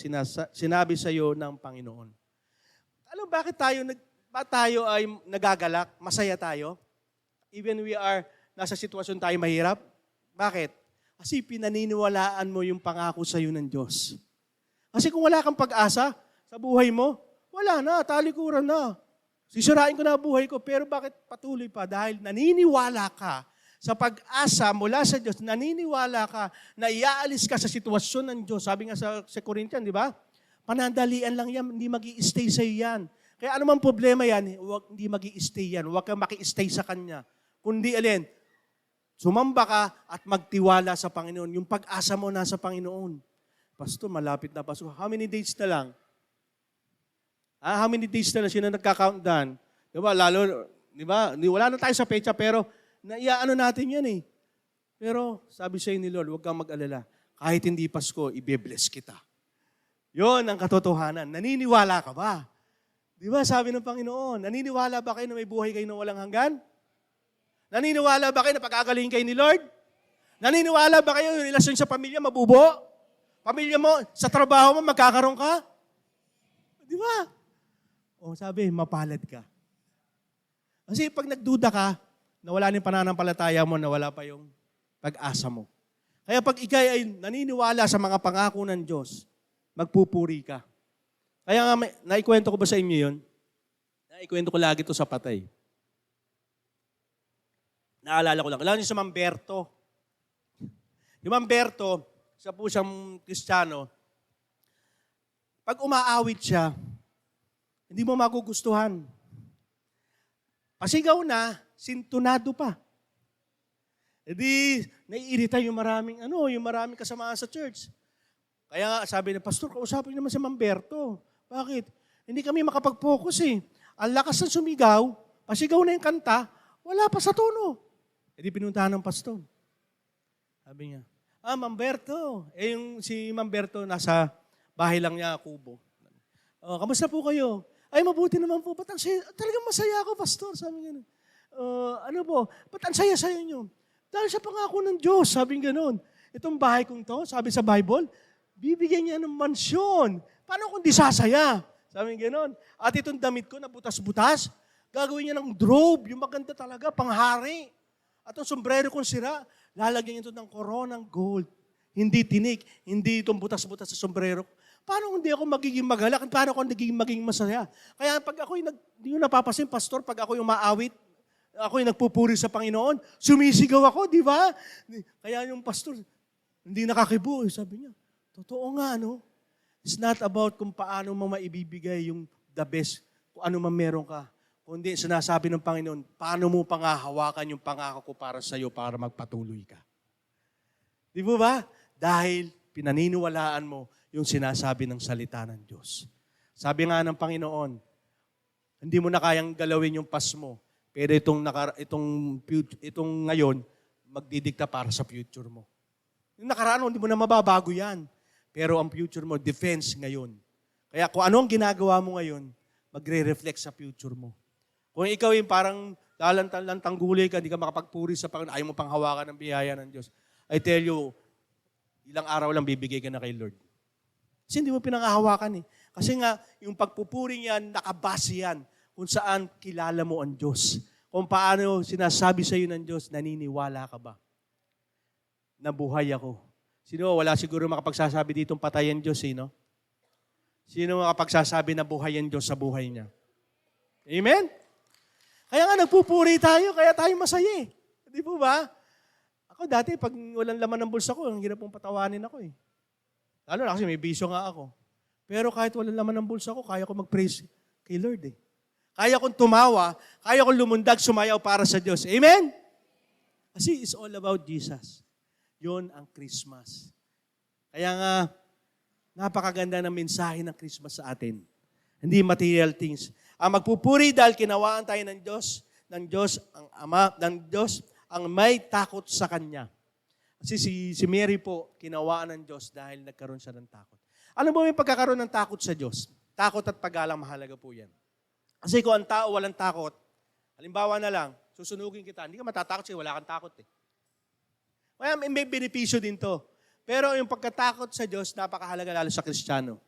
sinabi sa iyo ng Panginoon. Alam bakit tayo ay nagagalak? Masaya tayo? Even we are nasa sitwasyon tayo mahirap? Bakit? Kasi pinaniniwalaan mo yung pangako sa iyo ng Diyos. Kasi kung wala kang pag-asa sa buhay mo, wala na, talikuran na. Sisirain ko na buhay ko, pero bakit patuloy pa? Dahil naniniwala ka sa pag-asa mula sa Diyos, naniniwala ka na iaalis ka sa sitwasyon ng Diyos. Sabi nga sa Corinthians, di ba? Panandalian lang yan, hindi mag-i-stay sa yan. Kaya anumang problema yan, hindi mag-i-stay yan. Huwag kang maki-stay sa Kanya. Kundi alin, sumamba ka at magtiwala sa Panginoon. Yung pag-asa mo nasa Panginoon. Pastor, malapit na Pasko. How many days na lang? How many days na lang sino nagka-countdown? Diba? Lalo, diba? Wala na tayo sa pecha, pero naiaano natin yan eh. Pero sabi sa'yo ni Lord, huwag kang mag-alala. Kahit hindi Pasko, i-bless kita. Yon ang katotohanan. Naniniwala ka ba? Diba? Sabi ng Panginoon, naniniwala ba kayo na may buhay kayo na walang hanggan? Naniniwala ba kayo na pag-agaling kayo ni Lord? Naniniwala ba kayo yung relasyon sa pamilya mabubo? Pamilya mo, sa trabaho mo, magkakaroon ka? Di ba? Sabi, mapalad ka. Kasi pag nagduda ka, nawala na yung pananampalataya mo, nawala pa yung pag-asa mo. Kaya pag ikay ay naniniwala sa mga pangako ng Diyos, magpupuri ka. Kaya nga, naikwento ko ba sa inyo yun? Naikwento ko lagi ito sa patay. Naalala ko lang. Alam niyo si Mamberto. Yung Mamberto, isa po siyang Kristiyano. Pag umaawit siya, hindi mo magugustuhan. Pasigaw na, sintunado pa. Hindi, naiirita yung maraming kasamaan sa church. Kaya nga, sabi ng pastor, kausapin naman si Mamberto. Bakit? Hindi kami makapag-focus eh. Ang lakas ng sumigaw, pasigaw na yung kanta, wala pa sa tono. E di pinuntahan ng pastor. Sabi niya, Mamberto. Yung si Mamberto nasa bahay lang niya, kubo. Kamusta po kayo? Ay, mabuti naman po. Talagang masaya ako, pastor. Sabi niya, ba't ang saya-saya niyo? Dahil sa pangako ng Diyos, sabi gano'n. Itong bahay kong to, sabi sa Bible, bibigyan niya ng mansyon. Paano kung di sasaya? Sabi gano'n. At itong damit ko na butas-butas, gagawin niya ng robe, yung maganda talaga, panghari. At ang sombrero kong sira, lalagyan niya ito ng koronang gold. Hindi tinik, hindi itong butas-butas sa sombrero. Paano hindi ako magiging magalak? Paano ako magiging masaya? Kaya pag ako'y, hindi ko napapasin, pastor, pag ako'y umaawit, ako'y nagpupuri sa Panginoon, sumisigaw ako, di ba? Kaya yung pastor, hindi nakakibo. Sabi niya, totoo nga, no? It's not about kung paano mo maibibigay yung the best, kung ano man meron ka. Kundi sinasabi ng Panginoon, paano mo pangahawakan yung pangako ko para sa iyo para magpatuloy ka. Di ba ba? Dahil pinaniniwalaan mo yung sinasabi ng salita ng Diyos. Sabi nga ng Panginoon, hindi mo na kayang galawin yung past mo, pero itong ngayon, magdidikta para sa future mo. Yung nakaraan, hindi mo na mababago yan. Pero ang future mo, defense ngayon. Kaya kung ano ang ginagawa mo ngayon, magre-reflect sa future mo. Kung ikaw yung parang lantang gulay ka, hindi ka makapagpuri sa Panginoon, ayaw mo pang hawakan ng biyaya ng Diyos, I tell you, ilang araw lang bibigay ka na kay Lord. Kasi hindi mo pinangahawakan eh. Kasi nga, yung pagpupuri niyan, nakabase yan kung saan kilala mo ang Diyos. Kung paano sinasabi sa iyo ng Diyos, naniniwala ka ba? Nabuhay ako. Sino, wala siguro makapagsasabi ditong patay ang Diyos, no? Sino makapagsasabi na buhay ang Diyos sa buhay niya? Amen? Kaya nga nagpupuri tayo, kaya tayo masaya eh. Di po ba? Ako dati, pag walang laman ng bulsa ko, ang hirap pong patawanin ako eh. Lalo na kasi may bisyo nga ako. Pero kahit walang laman ng bulsa ko, kaya ko mag-praise kay Lord eh. Kaya kong tumawa, kaya kong lumundag, sumayaw para sa Diyos. Amen? Kasi it's all about Jesus. Yun ang Christmas. Kaya nga, napakaganda ng mensahe ng Christmas sa atin. Hindi material things. Ang magpupuri dahil kinawaan tayo ng Diyos, ang Ama, ng Diyos, ang may takot sa Kanya. Kasi si Mary po, kinawaan ng Diyos dahil nagkaroon siya ng takot. Ano ba may pagkakaroon ng takot sa Diyos? Takot at paggalang mahalaga po yan. Kasi kung ang tao walang takot, halimbawa na lang, susunugin kita, hindi ka matatakot kasi wala kang takot eh. Kaya may benepisyo din to. Pero yung pagkatakot sa Diyos, napakahalaga lalo sa Kristiyano.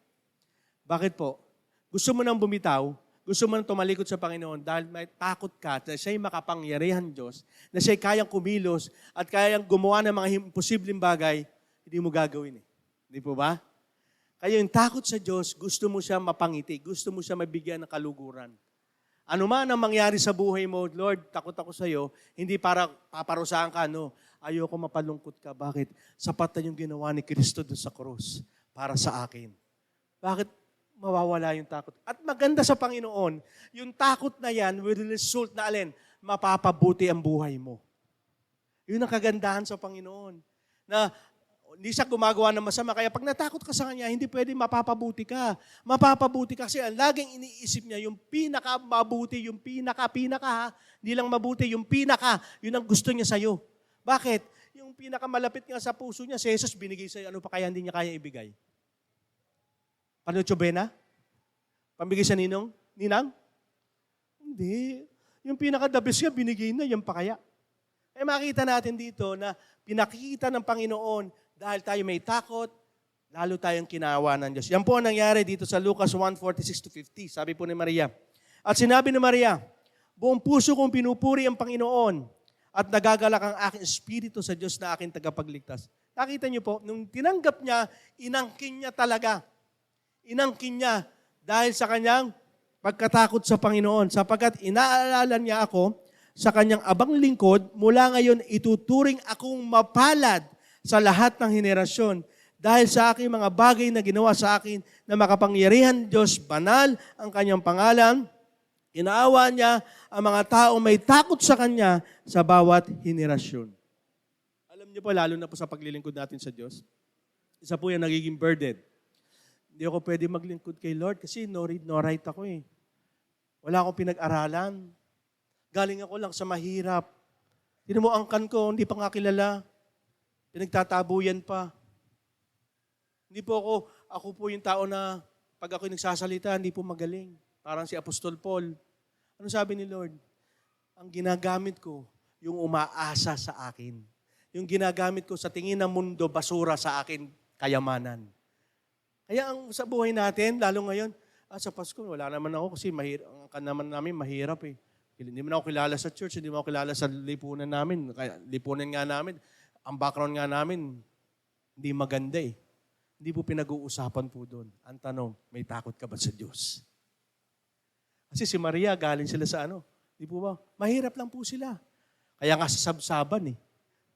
Bakit po? Gusto mo nang bumitaw, gusto mo nang tumalikod sa Panginoon dahil may takot ka na siya'y makapangyarihan Diyos, na siya'y kayang kumilos at kayang gumawa ng mga imposibleng bagay, hindi mo gagawin eh. Hindi po ba? Kaya yung takot sa Diyos, gusto mo siya mapangiti, gusto mo siya mabigyan ng kaluguran. Ano man ang mangyari sa buhay mo, Lord, takot ako sa iyo, hindi para paparusahan ka, no. Ayoko mapalungkot ka. Bakit? Sapat na yung ginawa ni Kristo doon sa krus para sa akin. Bakit mawawala yung takot? At maganda sa Panginoon, yung takot na yan will result na alin? Mapapabuti ang buhay mo. Yun ang kagandahan sa Panginoon. Na hindi siya gumagawa ng masama. Kaya pag natakot ka sa Kanya, hindi pwede mapapabuti ka. Mapapabuti kasi ang laging iniisip niya, yung pinaka-mabuti, yung pinaka, hindi lang mabuti, yung pinaka, yun ang gusto niya sa'yo. Bakit? Yung pinakamalapit nga sa puso niya, si Jesus binigay sa'yo, ano pa kaya hindi niya kaya ibigay? Panucho Bena? Pambigay sa ninong? Ninang? Hindi. Yung pinaka-the best niya, binigay na, yan pa kaya? Eh makita natin dito na pinakita ng Panginoon dahil tayo may takot, lalo tayong kinawa ng Diyos. Yan po ang nangyari dito sa Lucas 1:46-50. Sabi po ni Maria. At sinabi ni Maria, buong puso kong pinupuri ang Panginoon at nagagalak ang aking espiritu sa Diyos na aking tagapagligtas. Nakita niyo po, nung tinanggap niya, inangkin niya talaga. Inangkin niya dahil sa kanyang pagkatakot sa Panginoon. Sapagkat inaalala niya ako sa kanyang abang lingkod, mula ngayon ituturing akong mapalad sa lahat ng henerasyon dahil sa aking mga bagay na ginawa sa akin na makapangyarihan Diyos, banal ang kanyang pangalan. Inaawa niya ang mga tao may takot sa kanya sa bawat henerasyon. Alam niyo po, lalo na po sa paglilingkod natin sa Diyos, isa po yung nagiging burden. Hindi ako pwede maglingkod kay Lord kasi no read, no write ako eh. Wala akong pinag-aralan. Galing ako lang sa mahirap. Tinan mo, angkan ko, hindi pa nga kilala. Pinagtatabuyan pa. Hindi po ako po yung tao na pag ako'y nagsasalita, hindi po magaling. Parang si Apostol Paul. Ano sabi ni Lord? Ang ginagamit ko, yung umaasa sa akin. Yung ginagamit ko sa tingin ng mundo, basura sa akin, kayamanan. Kaya sa buhay natin, lalo ngayon, sa Pasko, wala naman ako kasi ang naman namin mahirap eh. Hindi mo na ako kilala sa church, hindi mo ako kilala sa lipunan namin. Lipunan nga namin, ang background nga namin, hindi maganda eh. Hindi po pinag-uusapan po doon. Ang tanong, may takot ka ba sa Diyos? Kasi si Maria, galing sila sa di po ba? Mahirap lang po sila. Kaya nga sasabsaban eh.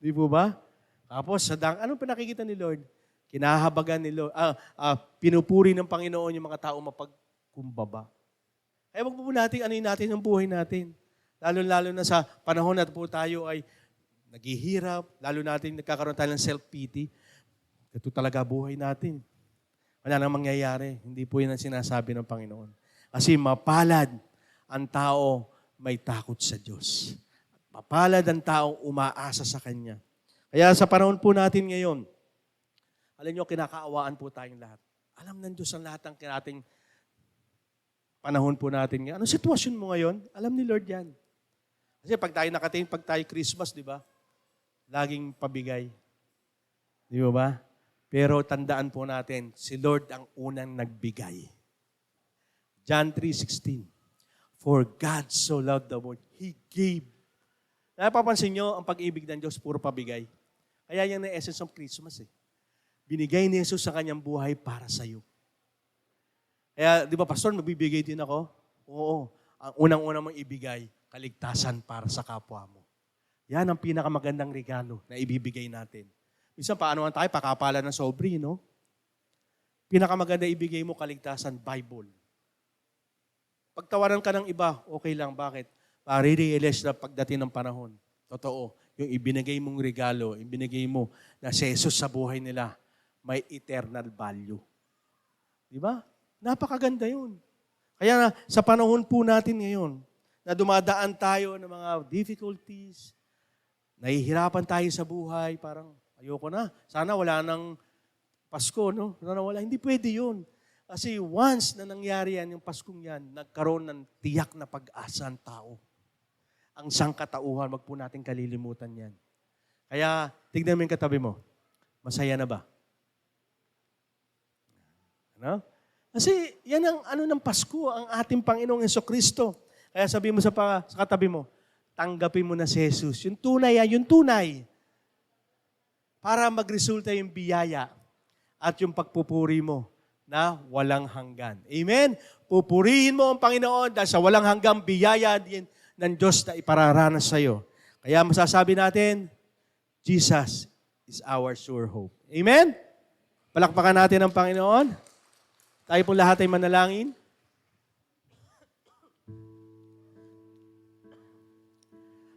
Di po ba? Tapos, anong pinakikita ni Lord? Kinahabagan ni Lord, pinupuri ng Panginoon yung mga tao mapagkumbaba. Kaya wag po natin, natin ang buhay natin. Lalo-lalo na sa panahon na po tayo ay naghihirap, lalo natin nagkakaroon tayo ng self-pity. Ito talaga buhay natin. Wala nang mangyayari. Hindi po yun ang sinasabi ng Panginoon. Kasi mapalad ang tao may takot sa Diyos. Mapalad ang tao umaasa sa Kanya. Kaya sa panahon po natin ngayon, alam nyo, kinakaawaan po tayong lahat. Alam ng Diyos ang lahat ng ating panahon po natin ngayon. Anong sitwasyon mo ngayon? Alam ni Lord yan. Kasi pag tayo nakatingin, pag tayo Christmas, di ba? Laging pabigay. Di ba? Pero tandaan po natin, si Lord ang unang nagbigay. John 3:16. For God so loved the world, He gave. Napapansin nyo, ang pag-ibig ng Diyos, puro pabigay. Kaya yan ang essence of Christmas eh. Binigay ni Jesus sa kanyang buhay para sa iyo. Kaya, di ba, Pastor, magbibigay din ako? Oo. Ang unang-unang mong ibigay, kaligtasan para sa kapwa mo. Yan ang pinakamagandang regalo na ibibigay natin. Minsan, paano tayo? Pakapala ng sobri, no? Pinakamaganda ibigay mo, kaligtasan, Bible. Pagtawaran ka ng iba, okay lang. Bakit? Pare-realize na pagdating ng panahon. Totoo. Yung ibinigay mong regalo, ibinigay mo na si Jesus sa buhay nila, may eternal value. Di ba? Napakaganda yun. Kaya sa panahon po natin ngayon, na dumadaan tayo ng mga difficulties, nahihirapan tayo sa buhay, parang ayoko na. Sana wala nang Pasko, no? Sana wala. Hindi pwede yun. Kasi once na nangyari yan, yung Paskong yan, nagkaroon ng tiyak na pag-asa ang tao. Ang sangkatauhan, wag po natin kalilimutan yan. Kaya, tignan mo yung katabi mo. Masaya na ba? Ano? Kasi yan ang ng Pasko, ang ating Panginoong Jesucristo. Kaya sabi mo sa katabi mo, tanggapin mo na si Jesus. Yung tunay, yung tunay. Para magresulta yung biyaya at yung pagpupuri mo na walang hanggan. Amen? Pupurihin mo ang Panginoon dahil sa walang hanggang biyaya din ng Diyos na ipararanas sa iyo. Kaya masasabi natin, Jesus is our sure hope. Amen? Palakpakan natin ang Panginoon. Tayo po lahat ay manalangin.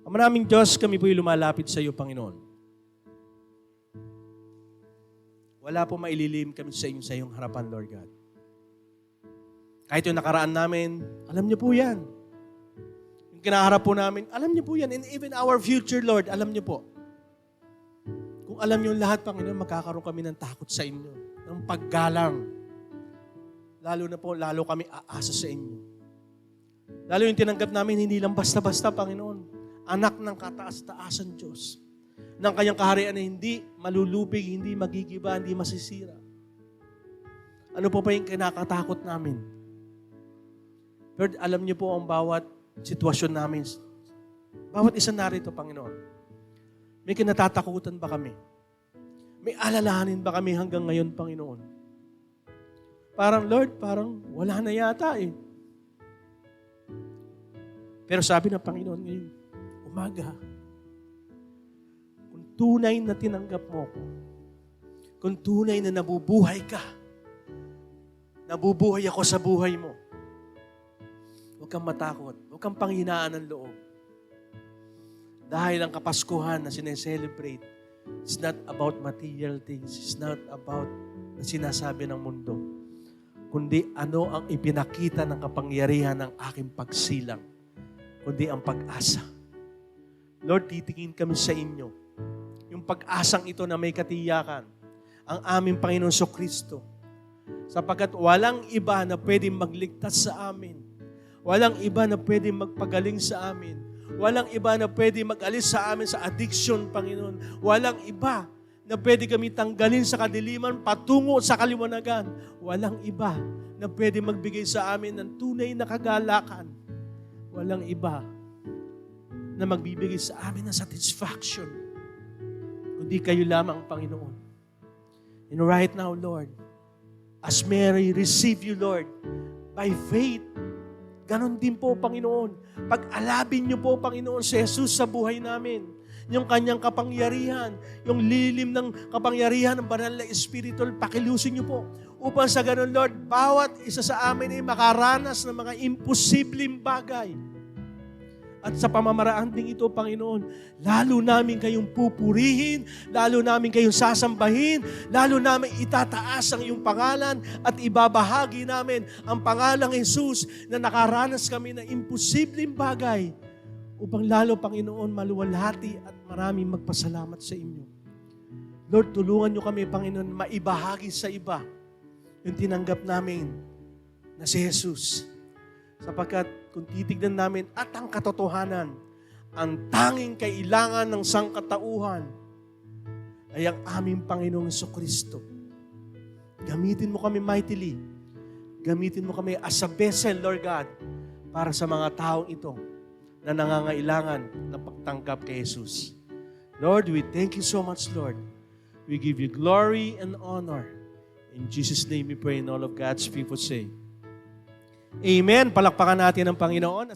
Ang maraming Diyos, kami po'y lumalapit sa iyo, Panginoon. Wala po maililim kami sa iyong harapan, Lord God. Kahit yung nakaraan namin, alam niyo po yan. Yung kinaharap po namin, alam niyo po yan. And even our future, Lord, alam niyo po. Kung alam niyo lahat, Panginoon, magkakaroon kami ng takot sa inyo, ng paggalang. Lalo na po, lalo kami aasa sa inyo. Lalo yung tinanggap namin, hindi lang basta-basta, Panginoon. Anak ng kataas-taasan Diyos. Ng kanyang kaharian na hindi malulupig, hindi magigiba, hindi masisira. Ano po pa yung kinakatakot namin? Lord, alam niyo po ang bawat sitwasyon namin. Bawat isa narito, Panginoon. May kinatatakutan ba kami? May alalahanin ba kami hanggang ngayon, Panginoon? Parang, Lord, parang wala na yata eh. Pero sabi ng Panginoon ngayon, umaga, kung tunay na tinanggap mo ko, kung tunay na nabubuhay ka, nabubuhay ako sa buhay mo, huwag kang matakot, huwag kang panghinaan ng loob. Dahil ang Kapaskuhan na sineselebrate, it's not about material things, it's not about na sinasabi ng mundo, kundi ano ang ipinakita ng kapangyarihan ng aking pagsilang, kundi ang pag-asa. Lord, titingin kami sa inyo. Yung pag-asang ito na may katiyakan, ang aming Panginoon Kristo. Sapagkat walang iba na pwedeng magligtas sa amin. Walang iba na pwedeng magpagaling sa amin. Walang iba na pwedeng mag-alis sa amin sa addiction, Panginoon. Walang iba na pwede kami tanggalin sa kadiliman patungo sa kaliwanagan. Walang iba na pwede magbigay sa amin ng tunay na kagalakan. Walang iba na magbibigay sa amin ng satisfaction, kundi kayo lamang, Panginoon. And right now, Lord, as Mary receive you, Lord, by faith, ganon din po, Panginoon. Pag-alabin niyo po, Panginoon, si Jesus sa buhay namin. Yung kanyang kapangyarihan, yung lilim ng kapangyarihan ng banal na Espiritu, pakilusin niyo po. Upang sa ganon, Lord, bawat isa sa amin ay makaranas ng mga imposibleng bagay. At sa pamamaraan ding ito, Panginoon, lalo namin kayong pupurihin, lalo namin kayong sasambahin, lalo namin itataas ang iyong pangalan at ibabahagi namin ang pangalang Jesus na nakaranas kami ng imposibleng bagay upang lalo, Panginoon, maluwalhati at maraming magpasalamat sa inyo. Lord, tulungan niyo kami, Panginoon, maibahagi sa iba yung tinanggap namin na si Jesus. Sapagkat kung titignan namin at ang katotohanan, ang tanging kailangan ng sangkatauhan ay ang aming Panginoong Kristo. Gamitin mo kami mightily. Gamitin mo kami as a vessel, Lord God, para sa mga taong ito na nangangailangan ng pagtanggap kay Jesus. Lord, we thank you so much, Lord. We give you glory and honor. In Jesus' name we pray and all of God's people say, Amen. Palakpakan natin ang Panginoon.